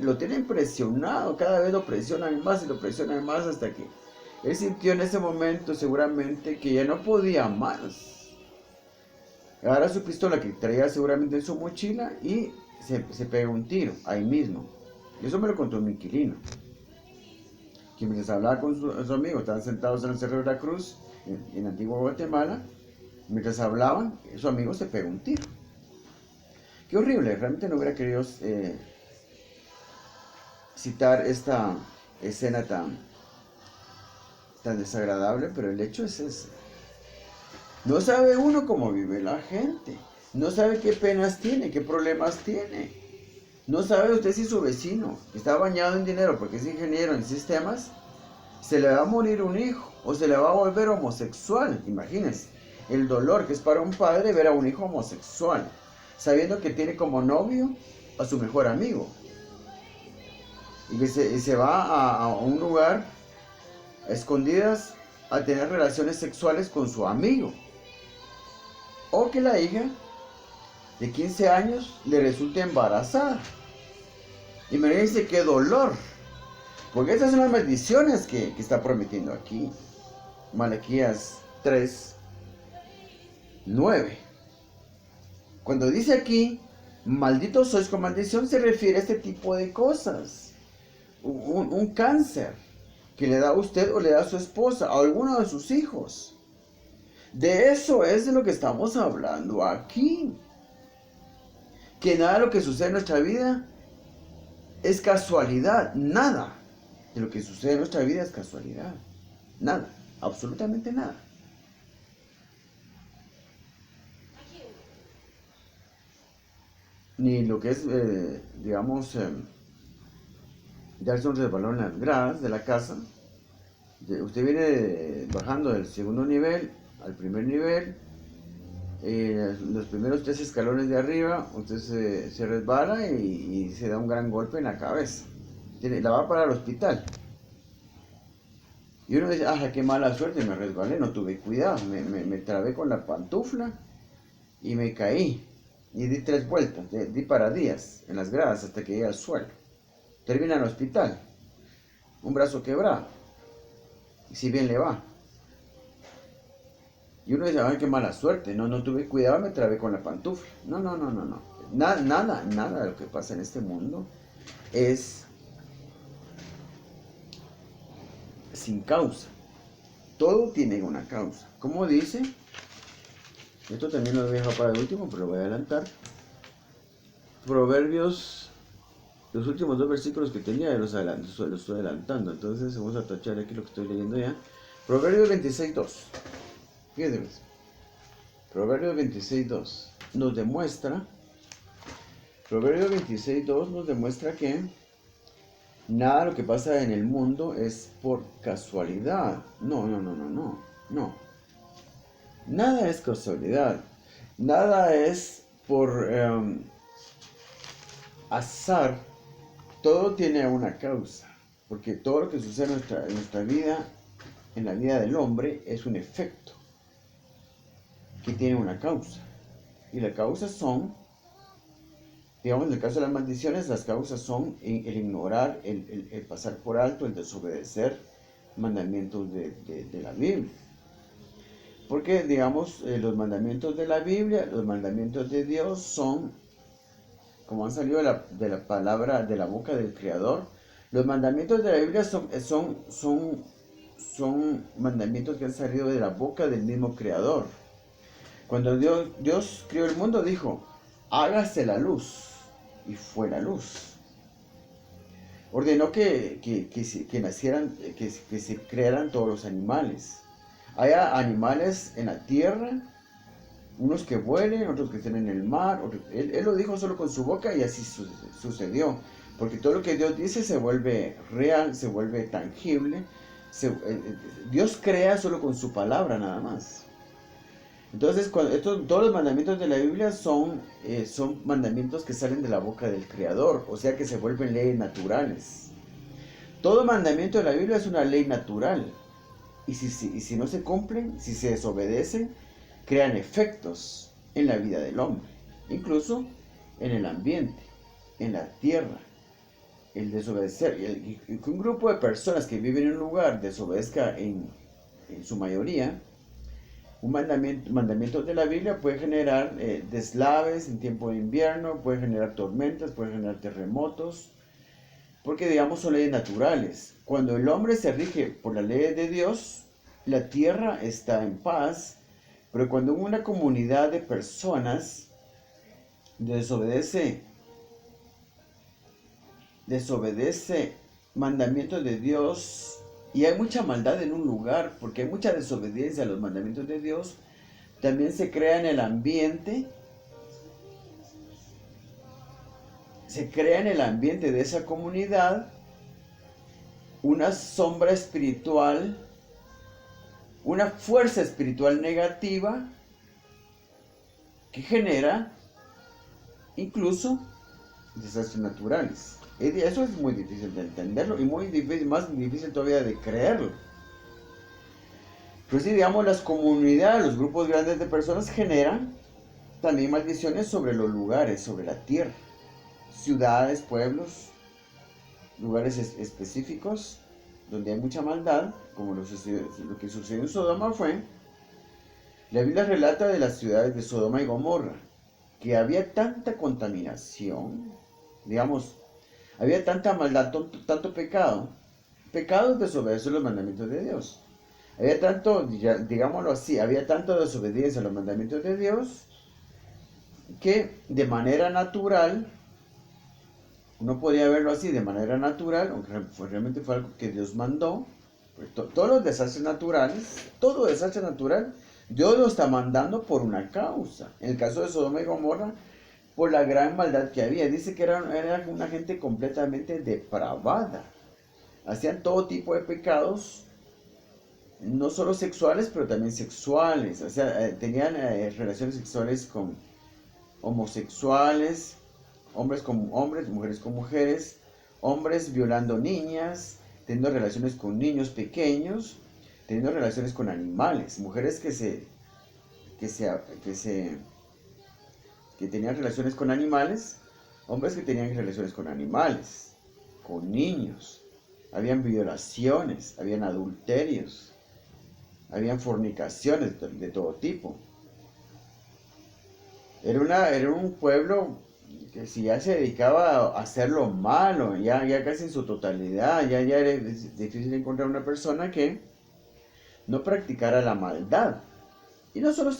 Lo tienen presionado, cada vez lo presionan más y lo presionan más hasta que él sintió en ese momento seguramente que ya no podía más. Agarra su pistola que traía seguramente en su mochila y se pega un tiro ahí mismo. Y eso me lo contó mi inquilino. Que mientras hablaba con su amigo, estaban sentados en el Cerro de la Cruz, en Antigua Guatemala. Mientras hablaban, su amigo se pegó un tiro. Qué horrible, realmente no hubiera querido citar esta escena tan desagradable, pero el hecho es ese. No sabe uno cómo vive la gente, no sabe qué penas tiene, qué problemas tiene. No sabe usted si su vecino que está bañado en dinero porque es ingeniero en sistemas, se le va a morir un hijo o se le va a volver homosexual. Imagínense el dolor que es para un padre ver a un hijo homosexual, sabiendo que tiene como novio a su mejor amigo y que se va a un lugar a escondidas a tener relaciones sexuales con su amigo, o que la hija de 15 años le resulte embarazada. Imagínense qué dolor, porque estas son las maldiciones que está prometiendo aquí Malaquías 3:9. Cuando dice aquí malditos sois con maldición, se refiere a este tipo de cosas. Un cáncer que le da a usted o le da a su esposa, a alguno de sus hijos. De eso es de lo que estamos hablando aquí. Que nada de lo que sucede en nuestra vida es casualidad. Nada de lo que sucede en nuestra vida es casualidad. Nada, absolutamente nada. Ni lo que es, digamos, darse un resbalón en las gradas de la casa. Usted viene bajando del segundo nivel al primer nivel. Los primeros 3 escalones de arriba, usted se resbala y se da un gran golpe en la cabeza. La va para el hospital. Y uno dice, ah, qué mala suerte, me resbalé, no tuve cuidado, me trabé con la pantufla y me caí. Y di 3 vueltas, di paradillas en las gradas hasta que llegué al suelo. Termina en el hospital, un brazo quebrado, y si bien le va. Y uno dice, ay, qué mala suerte, no tuve cuidado, me trabé con la pantufla. No. Nada de lo que pasa en este mundo es sin causa. Todo tiene una causa. Como dice, esto también lo voy a dejar para el último, pero lo voy a adelantar. Proverbios, los últimos 2 versículos que tenía, los estoy adelantando. Entonces vamos a tachar aquí lo que estoy leyendo ya. Proverbios 26.2. Fíjense pues. Proverbios 26.2 nos demuestra, Proverbios 26.2 nos demuestra que nada de lo que pasa en el mundo es por casualidad. No. Nada es casualidad. Nada es por azar. Todo tiene una causa. Porque todo lo que sucede en nuestra vida, en la vida del hombre, es un efecto que tiene una causa. Y las causas son, digamos, en el caso de las maldiciones, las causas son el ignorar, el pasar por alto, el desobedecer mandamientos de la Biblia. Porque, digamos, los mandamientos de la Biblia, los mandamientos de Dios son, como han salido de la palabra, de la boca del Creador. Los mandamientos de la Biblia son mandamientos que han salido de la boca del mismo Creador. Cuando Dios creó el mundo, dijo, hágase la luz, y fue la luz. Ordenó que nacieran, que se crearan todos los animales. Hay animales en la tierra, unos que vuelen, otros que estén en el mar. Él lo dijo solo con su boca y así sucedió. Porque todo lo que Dios dice se vuelve real, se vuelve tangible. Dios crea solo con su palabra nada más. Entonces, todos los mandamientos de la Biblia son mandamientos que salen de la boca del Creador, o sea que se vuelven leyes naturales. Todo mandamiento de la Biblia es una ley natural. Y si no se cumplen, si se desobedecen, crean efectos en la vida del hombre, incluso en el ambiente, en la tierra. El desobedecer, y que un grupo de personas que viven en un lugar desobedezca en su mayoría, un mandamiento de la Biblia puede generar deslaves en tiempo de invierno, puede generar tormentas, puede generar terremotos, porque digamos son leyes naturales. Cuando el hombre se rige por las leyes de Dios, la tierra está en paz, pero cuando una comunidad de personas desobedece mandamientos de Dios, y hay mucha maldad en un lugar, porque hay mucha desobediencia a los mandamientos de Dios, también se crea en el ambiente, de esa comunidad una sombra espiritual, una fuerza espiritual negativa que genera incluso desastres naturales. Eso es muy difícil de entenderlo y más difícil todavía de creerlo. Pero sí, digamos, las comunidades, los grupos grandes de personas generan también maldiciones sobre los lugares, sobre la tierra. Ciudades, pueblos, lugares específicos donde hay mucha maldad, como lo que sucedió en Sodoma fue, la Biblia relata de las ciudades de Sodoma y Gomorra, que había tanta contaminación, digamos, había tanta maldad, tanto pecado. Pecado es desobedecer los mandamientos de Dios. Había tanto, digámoslo así, había tanta desobediencia a los mandamientos de Dios que de manera natural, uno podía verlo así, de manera natural, aunque realmente fue algo que Dios mandó. Pues todos los desastres naturales, todo desastre natural, Dios lo está mandando por una causa. En el caso de Sodoma y Gomorra, por la gran maldad que había. Dice que era una gente completamente depravada. Hacían todo tipo de pecados, no solo sexuales, pero también sexuales. O sea, tenían relaciones sexuales con homosexuales, hombres con hombres, mujeres con mujeres, hombres violando niñas, teniendo relaciones con niños pequeños, teniendo relaciones con animales, mujeres que tenían relaciones con animales, hombres que tenían relaciones con animales, con niños, habían violaciones, habían adulterios, habían fornicaciones de todo tipo. Era un pueblo que si ya se dedicaba a hacer lo malo, ya casi en su totalidad, ya era difícil encontrar una persona que no practicara la maldad. Y no solo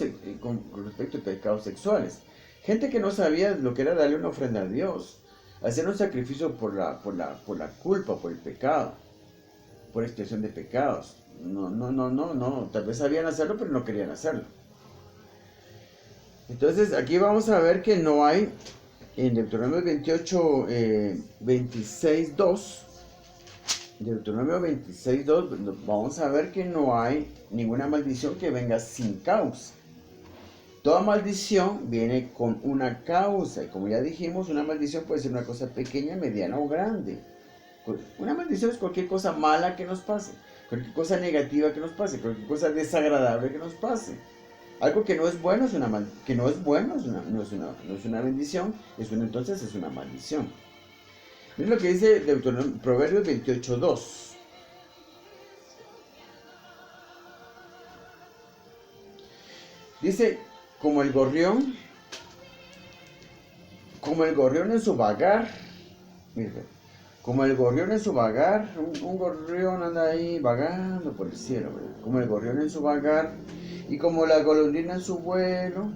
con respecto a pecados sexuales. Gente que no sabía lo que era darle una ofrenda a Dios, hacer un sacrificio por la culpa, por el pecado, por expiación de pecados. No, tal vez sabían hacerlo, pero no querían hacerlo. Entonces aquí vamos a ver que no hay, en Deuteronomio 28, 26, 2, Deuteronomio 26, 2, vamos a ver que no hay ninguna maldición que venga sin causa. Toda maldición viene con una causa, y como ya dijimos, una maldición puede ser una cosa pequeña, mediana o grande. Una maldición es cualquier cosa mala que nos pase, cualquier cosa negativa que nos pase, cualquier cosa desagradable que nos pase. Algo que no es bueno es una bendición, entonces es una maldición. Miren lo que dice Proverbios 28:2. Dice, como el gorrión en su vagar, miren, como el gorrión en su vagar, un gorrión anda ahí vagando por el cielo, ¿verdad? Como el gorrión en su vagar, y como la golondrina en su vuelo,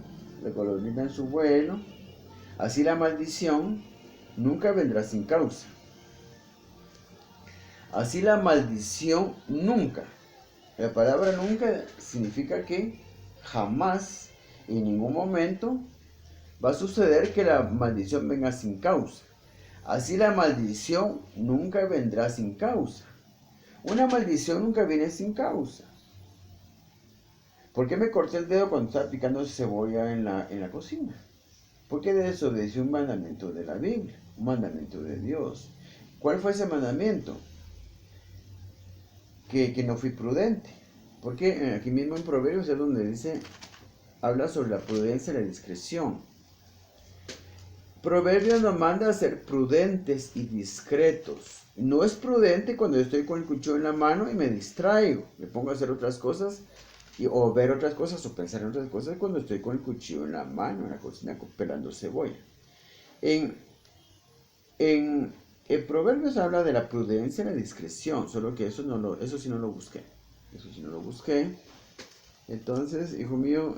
así la maldición nunca vendrá sin causa. Así la maldición nunca. La palabra nunca significa que jamás, en ningún momento, va a suceder que la maldición venga sin causa. Así la maldición nunca vendrá sin causa. Una maldición nunca viene sin causa. ¿Por qué me corté el dedo cuando estaba picando cebolla en la cocina? Porque desobedecí un mandamiento de la Biblia, un mandamiento de Dios. ¿Cuál fue ese mandamiento? Que no fui prudente. Porque aquí mismo en Proverbios es donde dice, habla sobre la prudencia y la discreción. Proverbios nos manda a ser prudentes y discretos. No es prudente cuando yo estoy con el cuchillo en la mano y me distraigo. Me pongo a hacer otras cosas, o ver otras cosas, o pensar en otras cosas cuando estoy con el cuchillo en la mano, en la cocina, pelando cebolla. En Proverbios habla de la prudencia y la discreción, solo que eso sí no lo busqué. Entonces, hijo mío,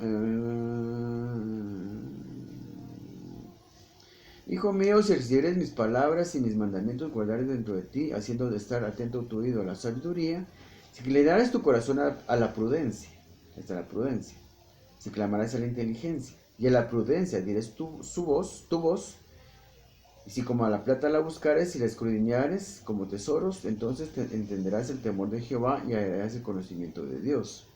si recibieres mis palabras y mis mandamientos guardares dentro de ti, haciendo de estar atento tu oído a la sabiduría, si inclinares tu corazón a la prudencia, esta es la prudencia, si clamarás a la inteligencia, y a la prudencia dirás tu voz, y si como a la plata la buscares y la escudriñares como tesoros, entonces entenderás el temor de Jehová y hallarás el conocimiento de Dios.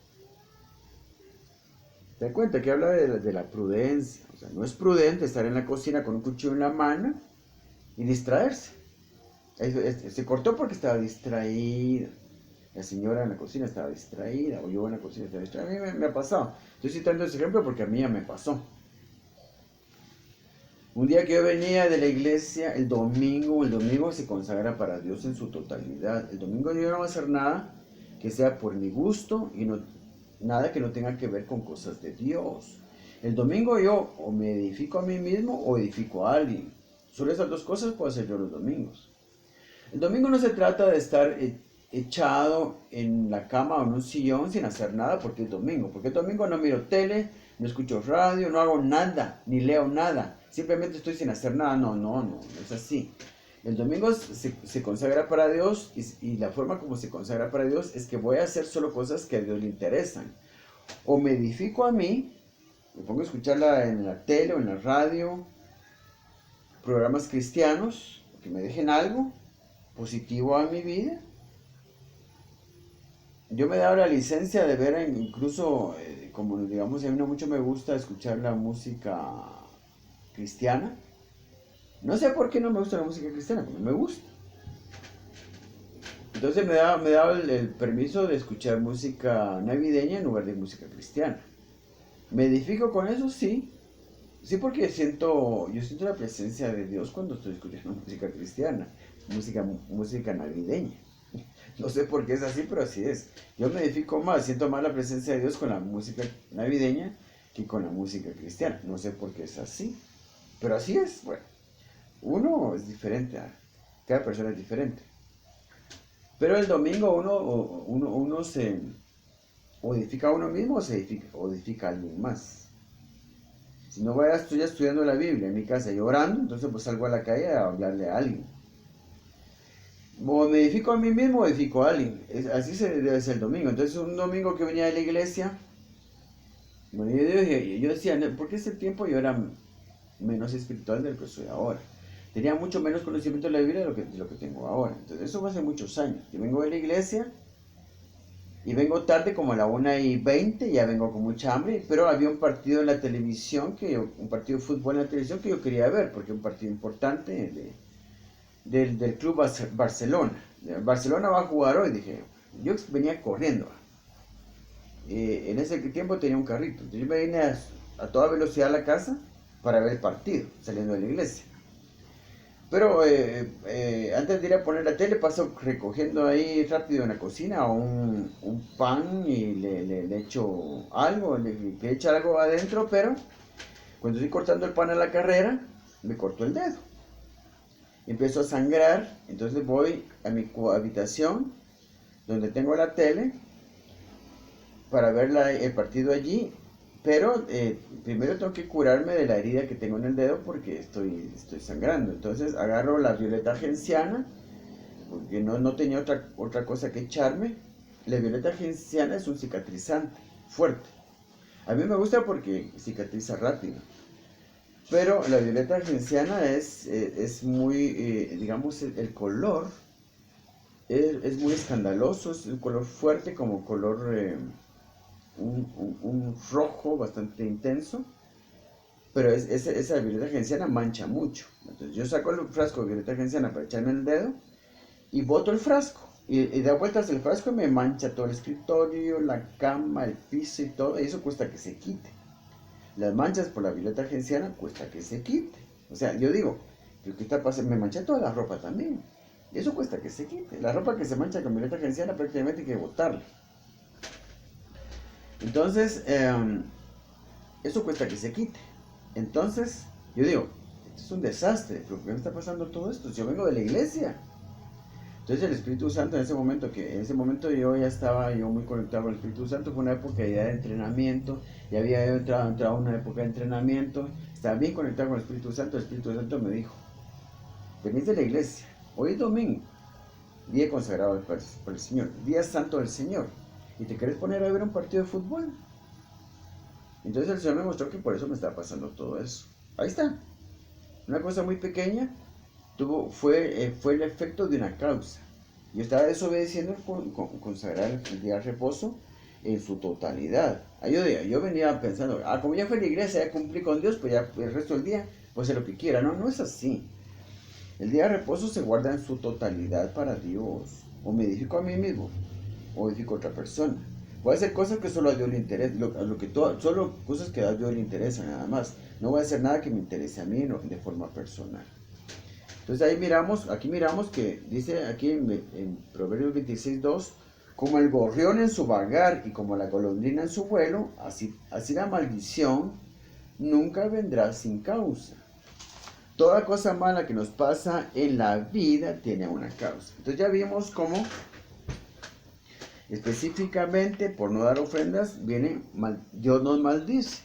¿Te das cuenta que habla de la prudencia? O sea, no es prudente estar en la cocina con un cuchillo en la mano y distraerse. Se cortó porque estaba distraída. La señora en la cocina estaba distraída, o yo en la cocina estaba distraída. A mí me ha pasado. Estoy citando ese ejemplo porque a mí ya me pasó. Un día que yo venía de la iglesia, el domingo se consagra para Dios en su totalidad. El domingo yo no voy a hacer nada que sea por mi gusto y nada que no tenga que ver con cosas de Dios. El domingo yo o me edifico a mí mismo o edifico a alguien. Solo esas dos cosas puedo hacer yo los domingos. El domingo no se trata de estar echado en la cama o en un sillón sin hacer nada porque es domingo. Porque el domingo no miro tele, no escucho radio, no hago nada, ni leo nada. Simplemente estoy sin hacer nada. No es así. El domingo se consagra para Dios y la forma como se consagra para Dios es que voy a hacer solo cosas que a Dios le interesan. O me edifico a mí, me pongo a escucharla en la tele o en la radio, programas cristianos, que me dejen algo positivo a mi vida. Yo me he dado la licencia de ver incluso, como digamos, a mí no mucho me gusta escuchar la música cristiana. No sé por qué no me gusta la música cristiana, pero me gusta. Entonces me daba el permiso de escuchar música navideña en lugar de música cristiana. ¿Me edifico con eso? Sí. Sí, porque yo siento la presencia de Dios cuando estoy escuchando música cristiana, música navideña. No sé por qué es así, pero así es. Yo me edifico más, siento más la presencia de Dios con la música navideña que con la música cristiana. No sé por qué es así, pero así es. Bueno, uno es diferente, cada persona es diferente. Pero el domingo uno se o edifica a uno mismo o edifica a alguien más. Si no estoy estudiando la Biblia en mi casa y orando, entonces pues salgo a la calle a hablarle a alguien. O me edifico a mí mismo o edifico a alguien. Así se debe ser el domingo. Entonces un domingo que venía de la iglesia, bueno, yo decía, ¿por qué ese tiempo yo era menos espiritual de lo que soy ahora? Tenía mucho menos conocimiento de la Biblia de lo que tengo ahora. Entonces eso fue hace muchos años. Yo vengo de la iglesia y vengo tarde como a la 1:20, ya vengo con mucha hambre, pero había un partido en la televisión, un partido de fútbol en la televisión que yo quería ver, porque es un partido importante del club Barcelona. Barcelona va a jugar hoy, dije. Yo venía corriendo. En ese tiempo tenía un carrito. Entonces yo me vine a toda velocidad a la casa para ver el partido, saliendo de la iglesia. Pero antes de ir a poner la tele, paso recogiendo ahí rápido en la cocina un pan y le echo algo, le echo algo adentro, pero cuando estoy cortando el pan a la carrera, me corto el dedo. Empiezo a sangrar, entonces voy a mi habitación, donde tengo la tele, para ver el partido allí, pero primero tengo que curarme de la herida que tengo en el dedo porque estoy sangrando. Entonces agarro la violeta genciana, porque no tenía otra cosa que echarme. La violeta genciana es un cicatrizante fuerte. A mí me gusta porque cicatriza rápido. Pero la violeta genciana es muy, digamos, el color es muy escandaloso, es un color fuerte, como color, un rojo bastante intenso, pero esa violeta genciana mancha mucho. Entonces yo saco el frasco de violeta genciana para echarme en el dedo y boto el frasco. Y da vueltas el frasco y me mancha todo el escritorio, la cama, el piso y todo, y eso cuesta que se quite. Las manchas por la violeta genciana cuesta que se quite. O sea, yo digo, ¿pero qué está pasando? Me mancha toda la ropa también. Y eso cuesta que se quite. La ropa que se mancha con violeta genciana prácticamente hay que botarla. Entonces, eso cuesta que se quite. Entonces, yo digo, esto es un desastre. ¿Pero por qué me está pasando todo esto? Si yo vengo de la iglesia. Entonces el Espíritu Santo en ese momento yo ya estaba muy conectado con el Espíritu Santo, fue una época ya de entrenamiento, ya había entrado en una época de entrenamiento, estaba bien conectado con el Espíritu Santo me dijo, venís de la iglesia, hoy es domingo, día consagrado por el Señor, día santo del Señor, y te querés poner a ver un partido de fútbol. Entonces el Señor me mostró que por eso me estaba pasando todo eso. Ahí está, una cosa muy pequeña, fue el efecto de una causa. Yo estaba desobedeciendo consagrar el día de reposo en su totalidad. Yo venía pensando, como ya fue la iglesia, ya cumplí con Dios, pues ya el resto del día, pues hacer lo que quiera. No, no es así. El día de reposo se guarda en su totalidad para Dios. O me edifico a mí mismo, o edifico a otra persona. Voy a hacer cosas que solo a Dios le interesa, solo cosas que a Dios le interesan, nada más. No voy a hacer nada que me interese a mí de forma personal. Entonces aquí miramos que dice aquí en Proverbios 26:2, como el gorrión en su vagar y como la golondrina en su vuelo, así la maldición nunca vendrá sin causa. Toda cosa mala que nos pasa en la vida tiene una causa. Entonces ya vimos cómo específicamente por no dar ofrendas Dios nos maldice.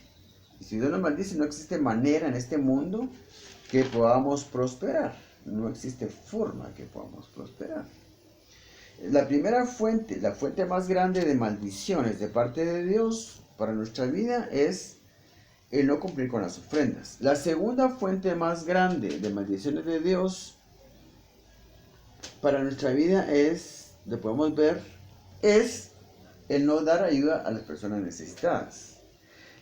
Y si Dios nos maldice, no existe manera en este mundo que podamos prosperar. No existe forma que podamos prosperar. La primera fuente, la fuente más grande de maldiciones de parte de Dios para nuestra vida es el no cumplir con las ofrendas. La segunda fuente más grande de maldiciones de Dios para nuestra vida lo podemos ver, es el no dar ayuda a las personas necesitadas.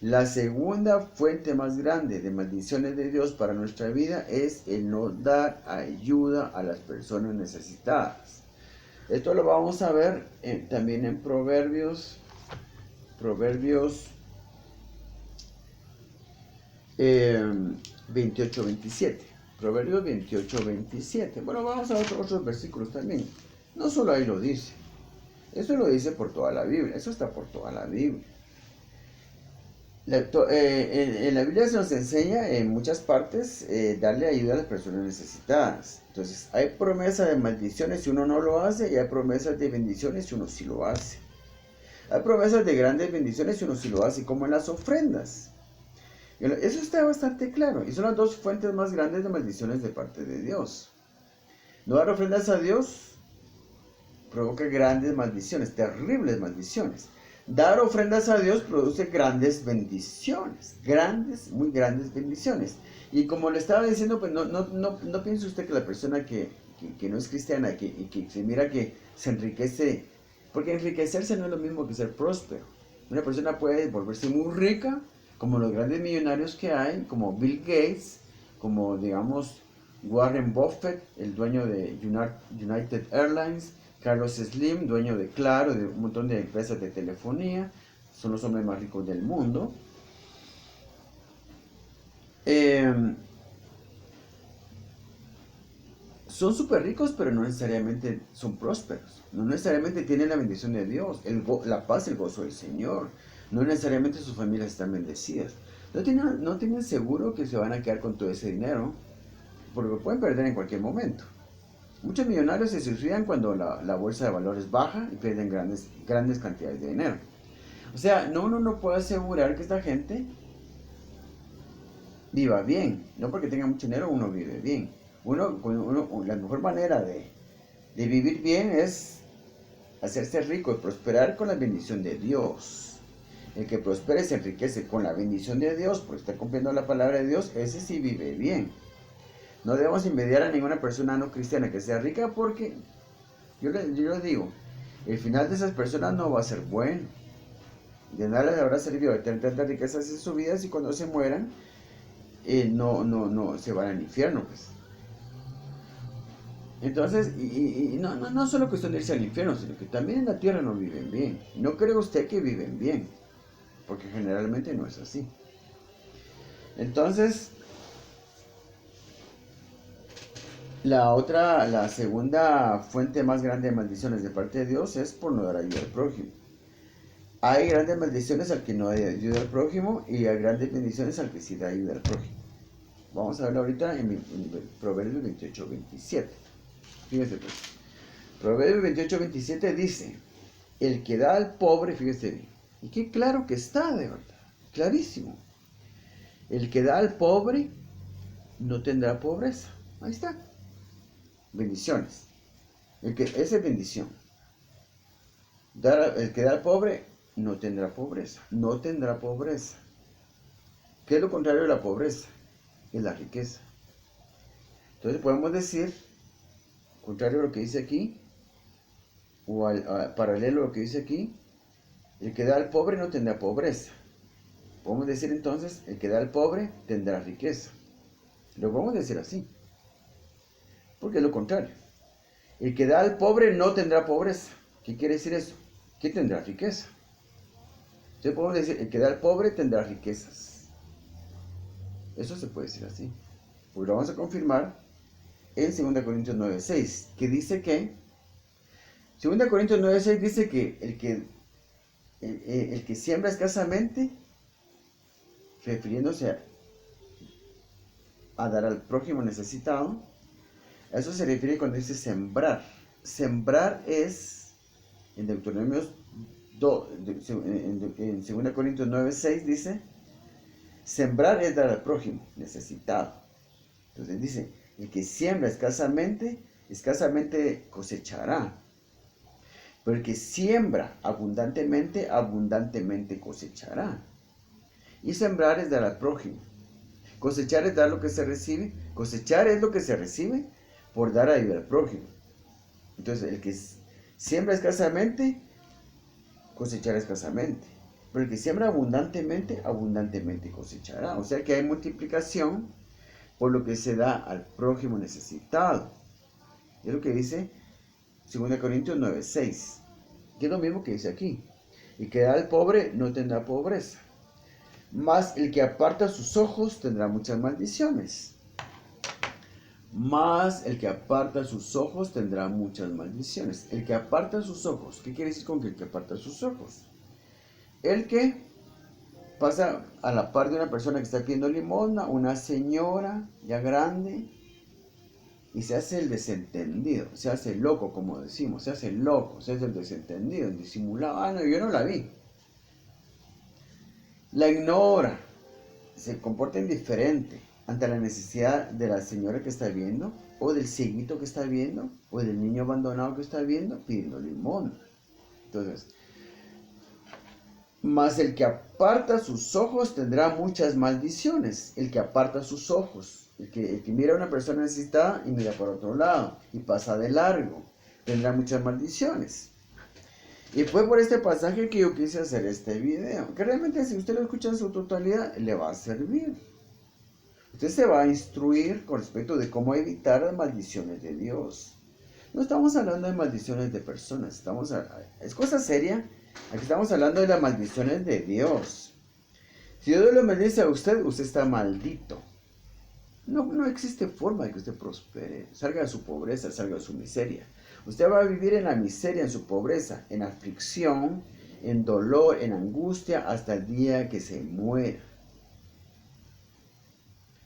La segunda fuente más grande de maldiciones de Dios para nuestra vida es el no dar ayuda a las personas necesitadas. Esto lo vamos a ver también en Proverbios 28-27. Proverbios 28-27. Bueno, vamos a ver otros versículos también. No solo ahí lo dice. Eso lo dice por toda la Biblia. Eso está por toda la Biblia. En la Biblia se nos enseña en muchas partes darle ayuda a las personas necesitadas. Entonces, hay promesa de maldiciones si uno no lo hace y hay promesas de bendiciones si uno sí lo hace. Hay promesas de grandes bendiciones si uno sí lo hace, como en las ofrendas. Eso está bastante claro. Y son las dos fuentes más grandes de maldiciones de parte de Dios. No dar ofrendas a Dios provoca grandes maldiciones, terribles maldiciones. Dar ofrendas a Dios produce grandes bendiciones, muy grandes bendiciones. Y como le estaba diciendo, pues no piense usted que la persona que no es cristiana y que se mira que se enriquece, porque enriquecerse no es lo mismo que ser próspero. Una persona puede volverse muy rica, como los grandes millonarios que hay, como Bill Gates, como digamos Warren Buffett, el dueño de United Airlines, Carlos Slim, dueño de Claro, de un montón de empresas de telefonía, son los hombres más ricos del mundo. Son súper ricos, pero no necesariamente son prósperos. No necesariamente tienen la bendición de Dios, la paz, el gozo del Señor. No necesariamente sus familias están bendecidas. No tienen seguro que se van a quedar con todo ese dinero, porque lo pueden perder en cualquier momento. Muchos millonarios se suicidan cuando la bolsa de valores baja y pierden grandes cantidades de dinero. O sea, uno no puede asegurar que esta gente viva bien. No porque tenga mucho dinero uno vive bien. La mejor manera de vivir bien es hacerse rico y prosperar con la bendición de Dios. El que prospere se enriquece con la bendición de Dios porque está cumpliendo la palabra de Dios, ese sí vive bien. No debemos envidiar a ninguna persona no cristiana que sea rica porque, yo les digo, el final de esas personas no va a ser bueno. De nada les habrá servido de tener tantas riquezas en sus vidas y cuando se mueran, no se van al infierno, pues. Entonces, no solo cuestión de irse al infierno, sino que también en la tierra no viven bien. No cree usted que viven bien, porque generalmente no es así. Entonces, la segunda fuente más grande de maldiciones de parte de Dios es por no dar ayuda al prójimo. Hay grandes maldiciones al que no da ayuda al prójimo y hay grandes bendiciones al que sí da ayuda al prójimo. Vamos a verlo ahorita en Proverbios 28-27. Fíjese pues. Proverbios 28-27 dice, el que da al pobre, fíjese bien, y qué claro que está, de verdad, clarísimo. El que da al pobre no tendrá pobreza. Ahí está. Bendiciones. Esa es bendición. El que da al pobre no tendrá pobreza. No tendrá pobreza. ¿Qué es lo contrario de la pobreza? Es la riqueza. Entonces podemos decir, contrario a lo que dice aquí, o paralelo a lo que dice aquí, el que da al pobre no tendrá pobreza. Podemos decir entonces, el que da al pobre tendrá riqueza. Lo podemos decir así, porque es lo contrario. El que da al pobre no tendrá pobreza. ¿Qué quiere decir eso? Que tendrá riqueza. Entonces podemos decir, el que da al pobre tendrá riquezas. Eso se puede decir así. Pues lo vamos a confirmar en 2 Corintios 9:6, que dice que 2 Corintios 9:6 dice que el que siembra escasamente, refiriéndose a dar al prójimo necesitado, a eso se refiere cuando dice sembrar. Sembrar es, en Deuteronomio en 2 Corintios 9:6 dice, sembrar es dar al prójimo necesitado. Entonces dice, el que siembra escasamente cosechará. Pero el que siembra abundantemente, abundantemente cosechará. Y sembrar es dar al prójimo. Cosechar es dar lo que se recibe. Cosechar es lo que se recibe por dar ayuda al prójimo. Entonces, el que siembra escasamente, cosechará escasamente. Pero el que siembra abundantemente, abundantemente cosechará. O sea que hay multiplicación por lo que se da al prójimo necesitado. Es lo que dice 2 Corintios 9:6, que es lo mismo que dice aquí. El que da al pobre no tendrá pobreza, mas el que aparta sus ojos tendrá muchas maldiciones. Mas el que aparta sus ojos tendrá muchas maldiciones. El que aparta sus ojos, ¿qué quiere decir con que el que aparta sus ojos? El que pasa a la par de una persona que está pidiendo limosna, una señora ya grande, y se hace el desentendido, se hace loco, como decimos, se hace loco, se hace el desentendido, el disimulado. Ah, no, yo no la vi. La ignora, se comporta indiferente ante la necesidad de la señora que está viendo, o del cieguito que está viendo, o del niño abandonado que está viendo, pidiendo limosna. Entonces, mas el que aparta sus ojos tendrá muchas maldiciones. El que aparta sus ojos, el que mira a una persona necesitada y mira por otro lado y pasa de largo, tendrá muchas maldiciones. Y fue por este pasaje que yo quise hacer este video, que realmente si usted lo escucha en su totalidad, le va a servir. Usted se va a instruir con respecto de cómo evitar las maldiciones de Dios. No estamos hablando de maldiciones de personas, es cosa seria. Aquí estamos hablando de las maldiciones de Dios. Si Dios lo maldice a usted, usted está maldito. No existe forma de que usted prospere, salga de su pobreza, salga de su miseria. Usted va a vivir en la miseria, en su pobreza, en aflicción, en dolor, en angustia, hasta el día que se muera.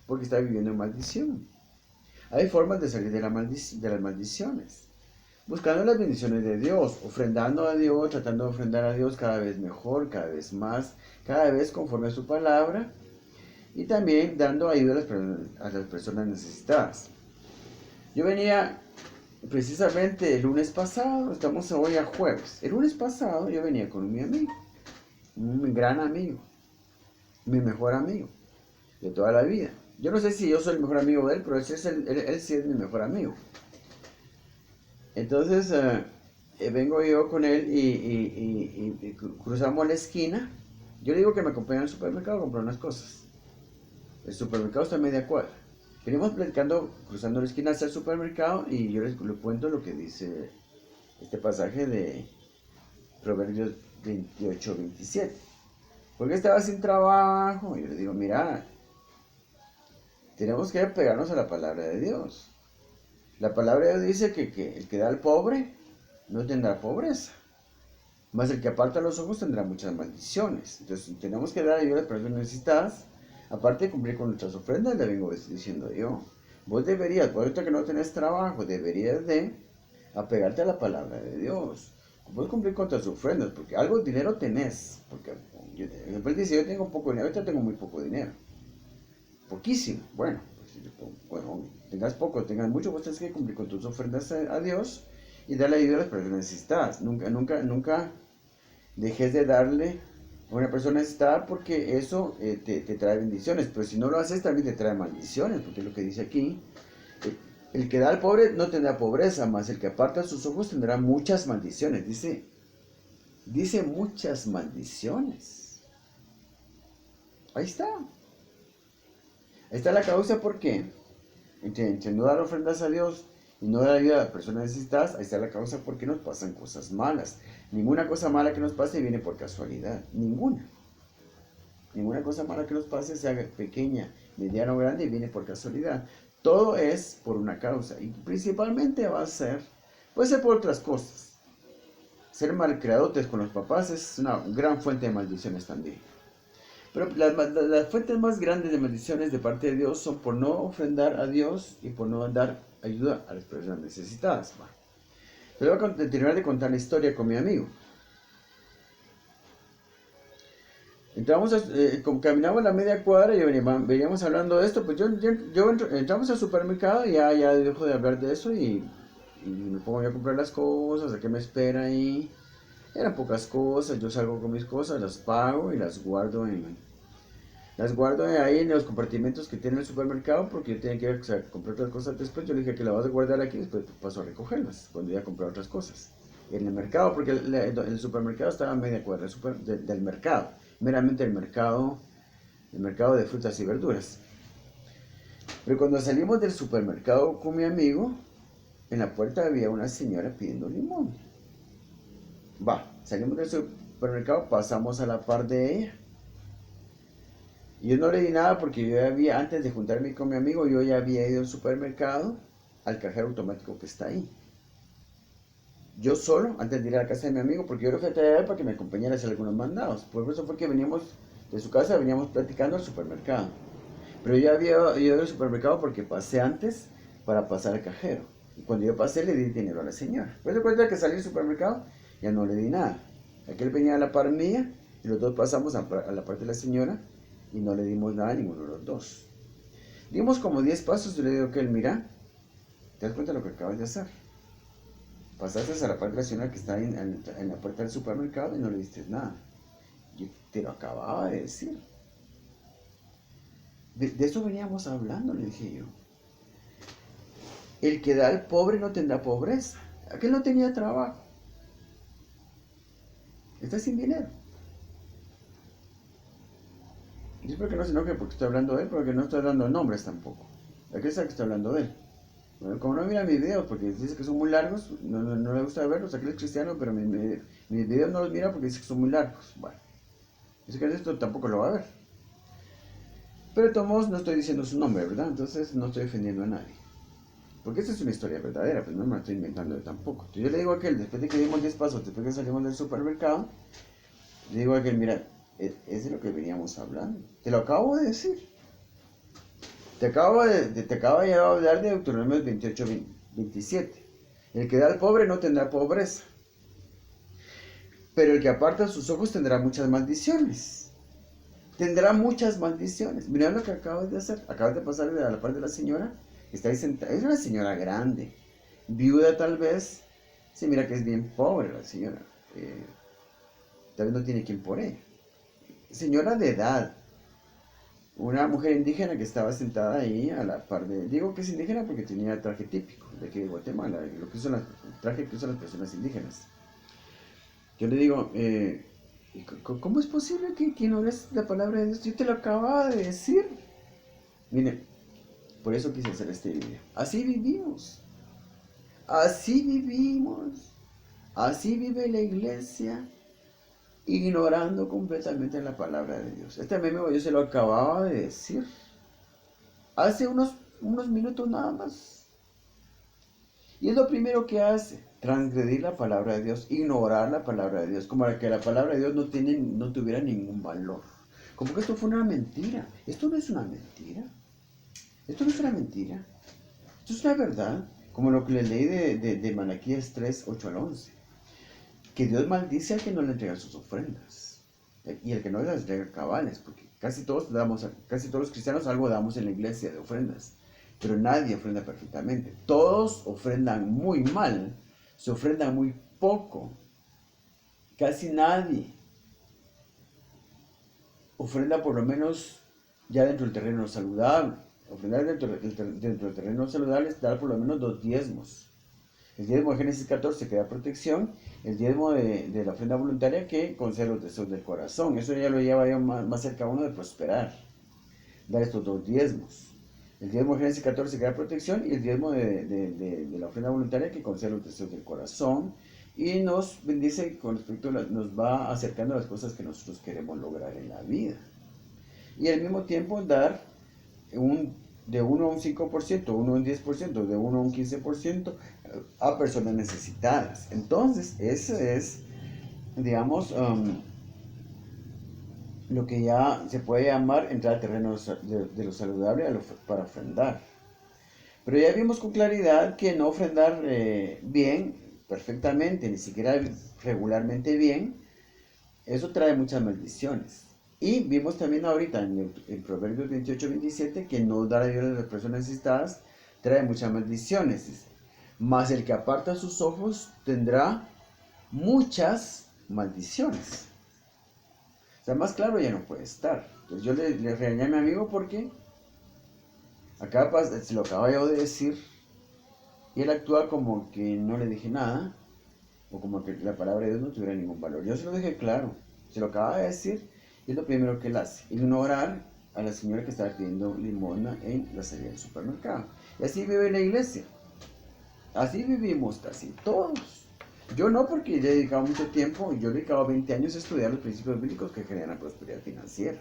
Porque está viviendo en maldición. Hay formas de salir de las maldiciones. Buscando las bendiciones de Dios, ofrendando a Dios, tratando de ofrendar a Dios cada vez mejor, cada vez más, cada vez conforme a su palabra, y también dando ayuda a las personas necesitadas. Yo venía precisamente el lunes pasado, estamos hoy a jueves, el lunes pasado yo venía con mi amigo, un gran amigo, mi mejor amigo de toda la vida. Yo no sé si yo soy el mejor amigo de él, pero él sí es mi mejor amigo. Entonces, vengo yo con él y cruzamos la esquina. Yo le digo que me acompañe al supermercado a comprar unas cosas. El supermercado está a media cuadra. Venimos platicando, cruzando la esquina hacia el supermercado, y yo les cuento lo que dice este pasaje de Proverbios 28-27. Porque estaba sin trabajo, y yo le digo, mira, tenemos que pegarnos a la palabra de Dios. La palabra de Dios dice que el que da al pobre no tendrá pobreza, mas el que aparta los ojos tendrá muchas maldiciones. Entonces tenemos que dar ayuda a las personas necesitadas, aparte de cumplir con nuestras ofrendas. Le vengo diciendo yo, vos deberías, por ahorita que no tenés trabajo, deberías de apegarte a la palabra de Dios. Puedes cumplir con tus ofrendas, porque algo de dinero tenés. Porque después dice, yo tengo poco dinero, ahorita tengo muy poco dinero, poquísimo. Bueno, tengas poco, tengas mucho, vos tenés que cumplir con tus ofrendas a Dios y darle ayuda a las personas necesitadas. Nunca dejes de darle a una persona necesitada, porque eso te trae bendiciones. Pero si no lo haces, también te trae maldiciones, porque es lo que dice aquí. El que da al pobre no tendrá pobreza, mas el que aparta sus ojos tendrá muchas maldiciones. Dice muchas maldiciones. Ahí está. Ahí está la causa. ¿Por qué? Entre no dar ofrendas a Dios y no dar ayuda a personas necesitadas, ahí está la causa por qué nos pasan cosas malas. Ninguna cosa mala que nos pase viene por casualidad. Ninguna cosa mala que nos pase, sea pequeña, mediana o grande, viene por casualidad. Todo es por una causa, y principalmente puede ser por otras cosas. Ser malcriadotes con los papás es una gran fuente de maldiciones también. Pero las fuentes más grandes de maldiciones de parte de Dios son por no ofrendar a Dios y por no dar ayuda a las personas necesitadas. Pero voy a continuar de contar la historia con mi amigo. Caminamos la media cuadra y veníamos hablando de esto. Pues entramos al supermercado y ya dejo de hablar de eso, y me pongo a comprar las cosas, a qué me espera ahí. Eran pocas cosas, yo salgo con mis cosas, las pago y las guardo ahí en los compartimentos que tiene el supermercado, porque yo tenía que ir a comprar otras cosas después. Yo le dije que la vas a guardar aquí, después paso a recogerlas cuando iba a comprar otras cosas en el mercado, porque el supermercado estaba a media cuadra del mercado, meramente el mercado de frutas y verduras. Pero cuando salimos del supermercado con mi amigo, en la puerta había una señora pidiendo limón. Salimos del supermercado, pasamos a la par de ella. Y yo no le di nada porque yo ya había, antes de juntarme con mi amigo, yo ya había ido al supermercado, al cajero automático que está ahí. Yo solo, antes de ir a la casa de mi amigo, porque yo le fui a traer a él para que me acompañara a hacer algunos mandados. Por eso fue que veníamos de su casa, veníamos platicando al supermercado. Pero yo había ido al supermercado porque pasé antes para pasar al cajero. Y cuando yo pasé le di dinero a la señora. Pues de cuenta que salí del supermercado, ya no le di nada. Aquel venía a la par mía y los dos pasamos a la parte de la señora y no le dimos nada a ninguno de los dos. Dimos como 10 pasos y le digo que él, mira, ¿te das cuenta de lo que acabas de hacer? Pasaste a la parte de la señora que está en la puerta del supermercado y no le diste nada. Yo te lo acababa de decir. De eso veníamos hablando, le dije yo. El que da al pobre no tendrá pobreza. Aquel no tenía trabajo. Está sin dinero. Yo espero que no se enoje porque estoy hablando de él, porque no estoy dando nombres tampoco. Aquel sabe que estoy hablando de él. Bueno, como no mira mis videos porque dice que son muy largos, no le gusta verlos, aquel es cristiano, pero mis videos no los mira porque dice que son muy largos. Bueno, dice que esto tampoco lo va a ver. Pero de todos modos no estoy diciendo su nombre, ¿verdad? Entonces no estoy ofendiendo a nadie. Porque esta es una historia verdadera, pues no me la estoy inventando yo tampoco. Entonces yo le digo a aquel, después de que dimos 10 pasos, después de que salimos del supermercado, le digo a aquel, mira, es de lo que veníamos hablando. Te lo acabo de decir. Te acabo de hablar de Deuteronomio 28, 27. El que da al pobre no tendrá pobreza. Pero el que aparta sus ojos tendrá muchas maldiciones. Tendrá muchas maldiciones. Mira lo que acabas de hacer. Acabas de pasar a la parte de la señora. Está ahí sentada. Es una señora grande. Viuda tal vez. Sí, mira que es bien pobre la señora. Tal vez no tiene quien por ella. Señora de edad. Una mujer indígena que estaba sentada ahí a la par de... Digo que es indígena porque tenía traje típico de aquí de Guatemala. Lo que usan el traje que usan las personas indígenas. Yo le digo, ¿cómo es posible que no lees la palabra de Dios? Yo te lo acababa de decir. Miren, por eso quise hacer este video. Así vivimos. Así vivimos. Así vive la iglesia. Ignorando completamente la palabra de Dios. Este meme yo se lo acababa de decir. Hace unos minutos nada más. Y es lo primero que hace. Transgredir la palabra de Dios. Ignorar la palabra de Dios. Como que la palabra de Dios no tuviera ningún valor. Como que esto fue una mentira. Esto no es una mentira. Esto no es una mentira. Esto es una verdad. Como lo que le leí de Malaquías 3, 8 al 11. Que Dios maldice al que no le entrega sus ofrendas. Y el que no las entrega cabales. Porque casi todos los cristianos algo damos en la iglesia de ofrendas. Pero nadie ofrenda perfectamente. Todos ofrendan muy mal. Se ofrenda muy poco. Casi nadie ofrenda por lo menos ya dentro del terreno saludable. Ofrendar dentro del terreno saludable es dar por lo menos 2 diezmos. El diezmo de Génesis 14 que da protección. El diezmo de la ofrenda voluntaria que concede los deseos del corazón. Eso ya lo lleva más cerca a uno de prosperar. Dar estos 2 diezmos. El diezmo de Génesis 14 que da protección y el diezmo de la ofrenda voluntaria que concede los deseos del corazón y nos bendice con respecto a nos va acercando a las cosas que nosotros queremos lograr en la vida. Y al mismo tiempo dar de 1 a un 5%, 1 a un 10%, de 1 a un 15% a personas necesitadas. Entonces, eso es, digamos, lo que ya se puede llamar entrar al terreno de lo saludable para ofrendar. Pero ya vimos con claridad que no ofrendar bien, perfectamente, ni siquiera regularmente bien, eso trae muchas maldiciones. Y vimos también ahorita en Proverbios 28, 27 que no dar ayuda a las personas necesitadas trae muchas maldiciones. Dice. Mas el que aparta sus ojos tendrá muchas maldiciones. O sea, más claro ya no puede estar. Entonces yo le regañé a mi amigo porque acá se lo acaba yo de decir y él actúa como que no le dije nada o como que la palabra de Dios no tuviera ningún valor. Yo se lo dije claro, se lo acaba de decir y es lo primero que él hace, ignorar a la señora que estaba pidiendo limosna en la salida del supermercado. Y así vive la iglesia. Así vivimos casi todos. Yo no, porque ya he dedicado mucho tiempo, yo he dedicado 20 años a estudiar los principios bíblicos que generan prosperidad financiera.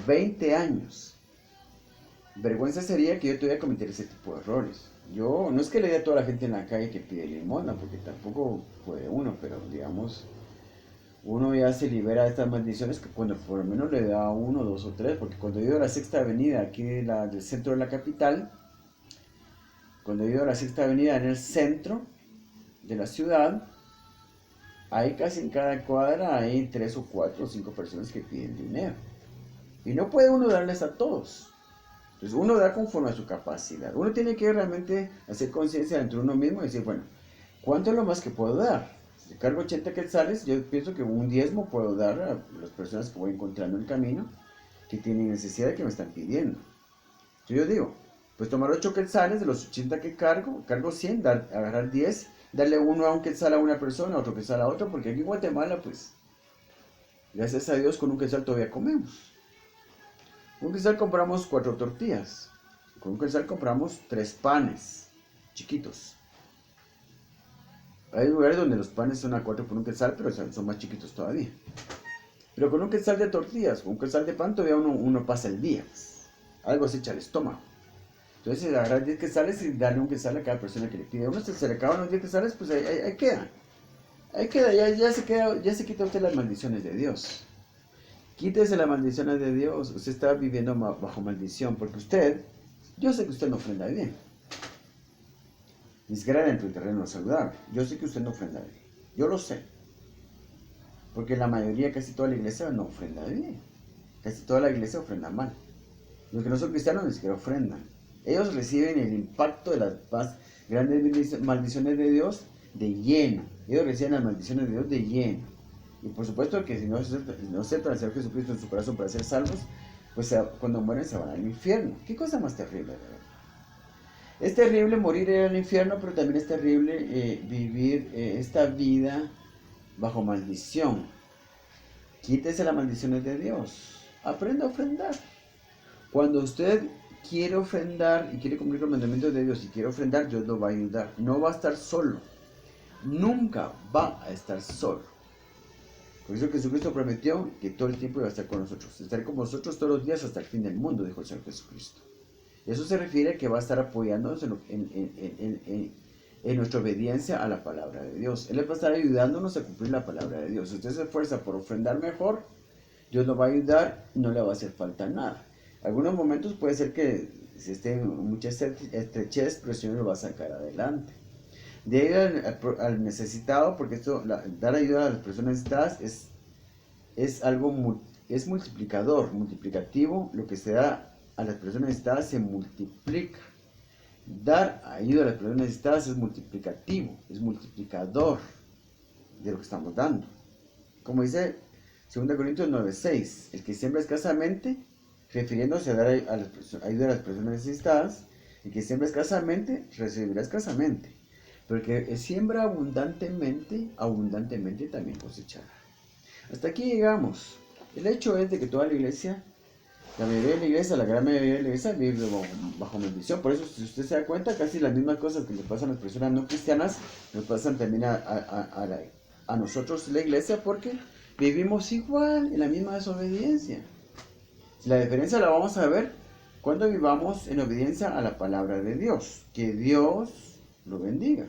20 años. Vergüenza sería que yo tuviera que cometer ese tipo de errores. Yo, no es que le dé a toda la gente en la calle que pide limosna, porque tampoco puede uno, pero digamos, uno ya se libera de estas maldiciones que cuando por lo menos le da a uno, dos o tres, porque cuando he ido a la Sexta Avenida, aquí del centro de la capital, cuando he ido a la Sexta Avenida en el centro de la ciudad, hay casi en cada cuadra hay 3 o 4 o 5 personas que piden dinero. Y no puede uno darles a todos. Entonces uno da conforme a su capacidad. Uno tiene que realmente hacer conciencia dentro de uno mismo y decir, bueno, ¿cuánto es lo más que puedo dar? Si cargo 80 quetzales, yo pienso que un diezmo puedo dar a las personas que voy encontrando en el camino que tienen necesidad de que me están pidiendo. Entonces yo digo, pues tomar 8 quetzales de los 80 que cargo 100, agarrar 10, darle uno a un quetzal a una persona, otro quetzal a otro, porque aquí en Guatemala, pues, gracias a Dios, con un quetzal todavía comemos. Con un quetzal compramos 4 tortillas. Con un quetzal compramos 3 panes chiquitos. Hay lugares donde los panes son a 4 por un quetzal, pero son más chiquitos todavía. Pero con un quetzal de tortillas, con un quetzal de pan, todavía uno pasa el día. Algo se echa al estómago. Entonces, agarrar 10 quetzales y darle un quetzal a cada persona que le pide. A uno se le acaban los 10 quetzales, pues ahí queda. Ahí queda, ya se quita usted las maldiciones de Dios. Quítese las maldiciones de Dios. Usted está viviendo bajo maldición, porque yo sé que usted no ofrenda bien. Ni siquiera dentro del terreno saludable. Yo sé que usted no ofrenda bien. Yo lo sé. Porque la mayoría, casi toda la iglesia no ofrenda bien. Casi toda la iglesia ofrenda mal. Los que no son cristianos ni siquiera ofrendan. Ellos reciben el impacto de las más grandes maldiciones de Dios de lleno. Ellos reciben las maldiciones de Dios de lleno. Y por supuesto que si no aceptan al Señor Jesucristo en su corazón para ser salvos, pues cuando mueren se van al infierno. ¿Qué cosa más terrible, de verdad? Es terrible morir en el infierno, pero también es terrible vivir esta vida bajo maldición. Quítese las maldiciones de Dios. Aprenda a ofrendar. Cuando usted quiere ofrendar y quiere cumplir los mandamientos de Dios y quiere ofrendar, Dios lo va a ayudar. No va a estar solo. Nunca va a estar solo. Por eso Jesucristo prometió que todo el tiempo iba a estar con nosotros. Estaré con vosotros todos los días hasta el fin del mundo, dijo el Señor Jesucristo. Y eso se refiere a que va a estar apoyándonos en nuestra obediencia a la palabra de Dios. Él va a estar ayudándonos a cumplir la palabra de Dios. Si usted se esfuerza por ofrendar mejor, Dios nos va a ayudar y no le va a hacer falta nada. Algunos momentos puede ser que se esté en mucha estrechez, pero el Señor lo va a sacar adelante. De ahí al necesitado, porque dar ayuda a las personas necesitadas es algo, es multiplicativo. Lo que se da a las personas necesitadas se multiplica. Dar ayuda a las personas necesitadas es multiplicativo, es multiplicador de lo que estamos dando. Como dice 2 Corintios 9:6, el que siembra escasamente, refiriéndose a dar ayuda a las personas necesitadas, el que siembra escasamente, recibirá escasamente. Pero el que siembra abundantemente, abundantemente también cosechará. Hasta aquí llegamos. El hecho es de que toda la iglesia, la mayoría de la iglesia, la gran mayoría de la iglesia vive bajo maldición. Por eso, si usted se da cuenta, casi las mismas cosas que le pasan a las personas no cristianas, nos pasan también a nosotros, la iglesia, porque vivimos igual en la misma desobediencia. La diferencia la vamos a ver cuando vivamos en obediencia a la palabra de Dios. Que Dios lo bendiga.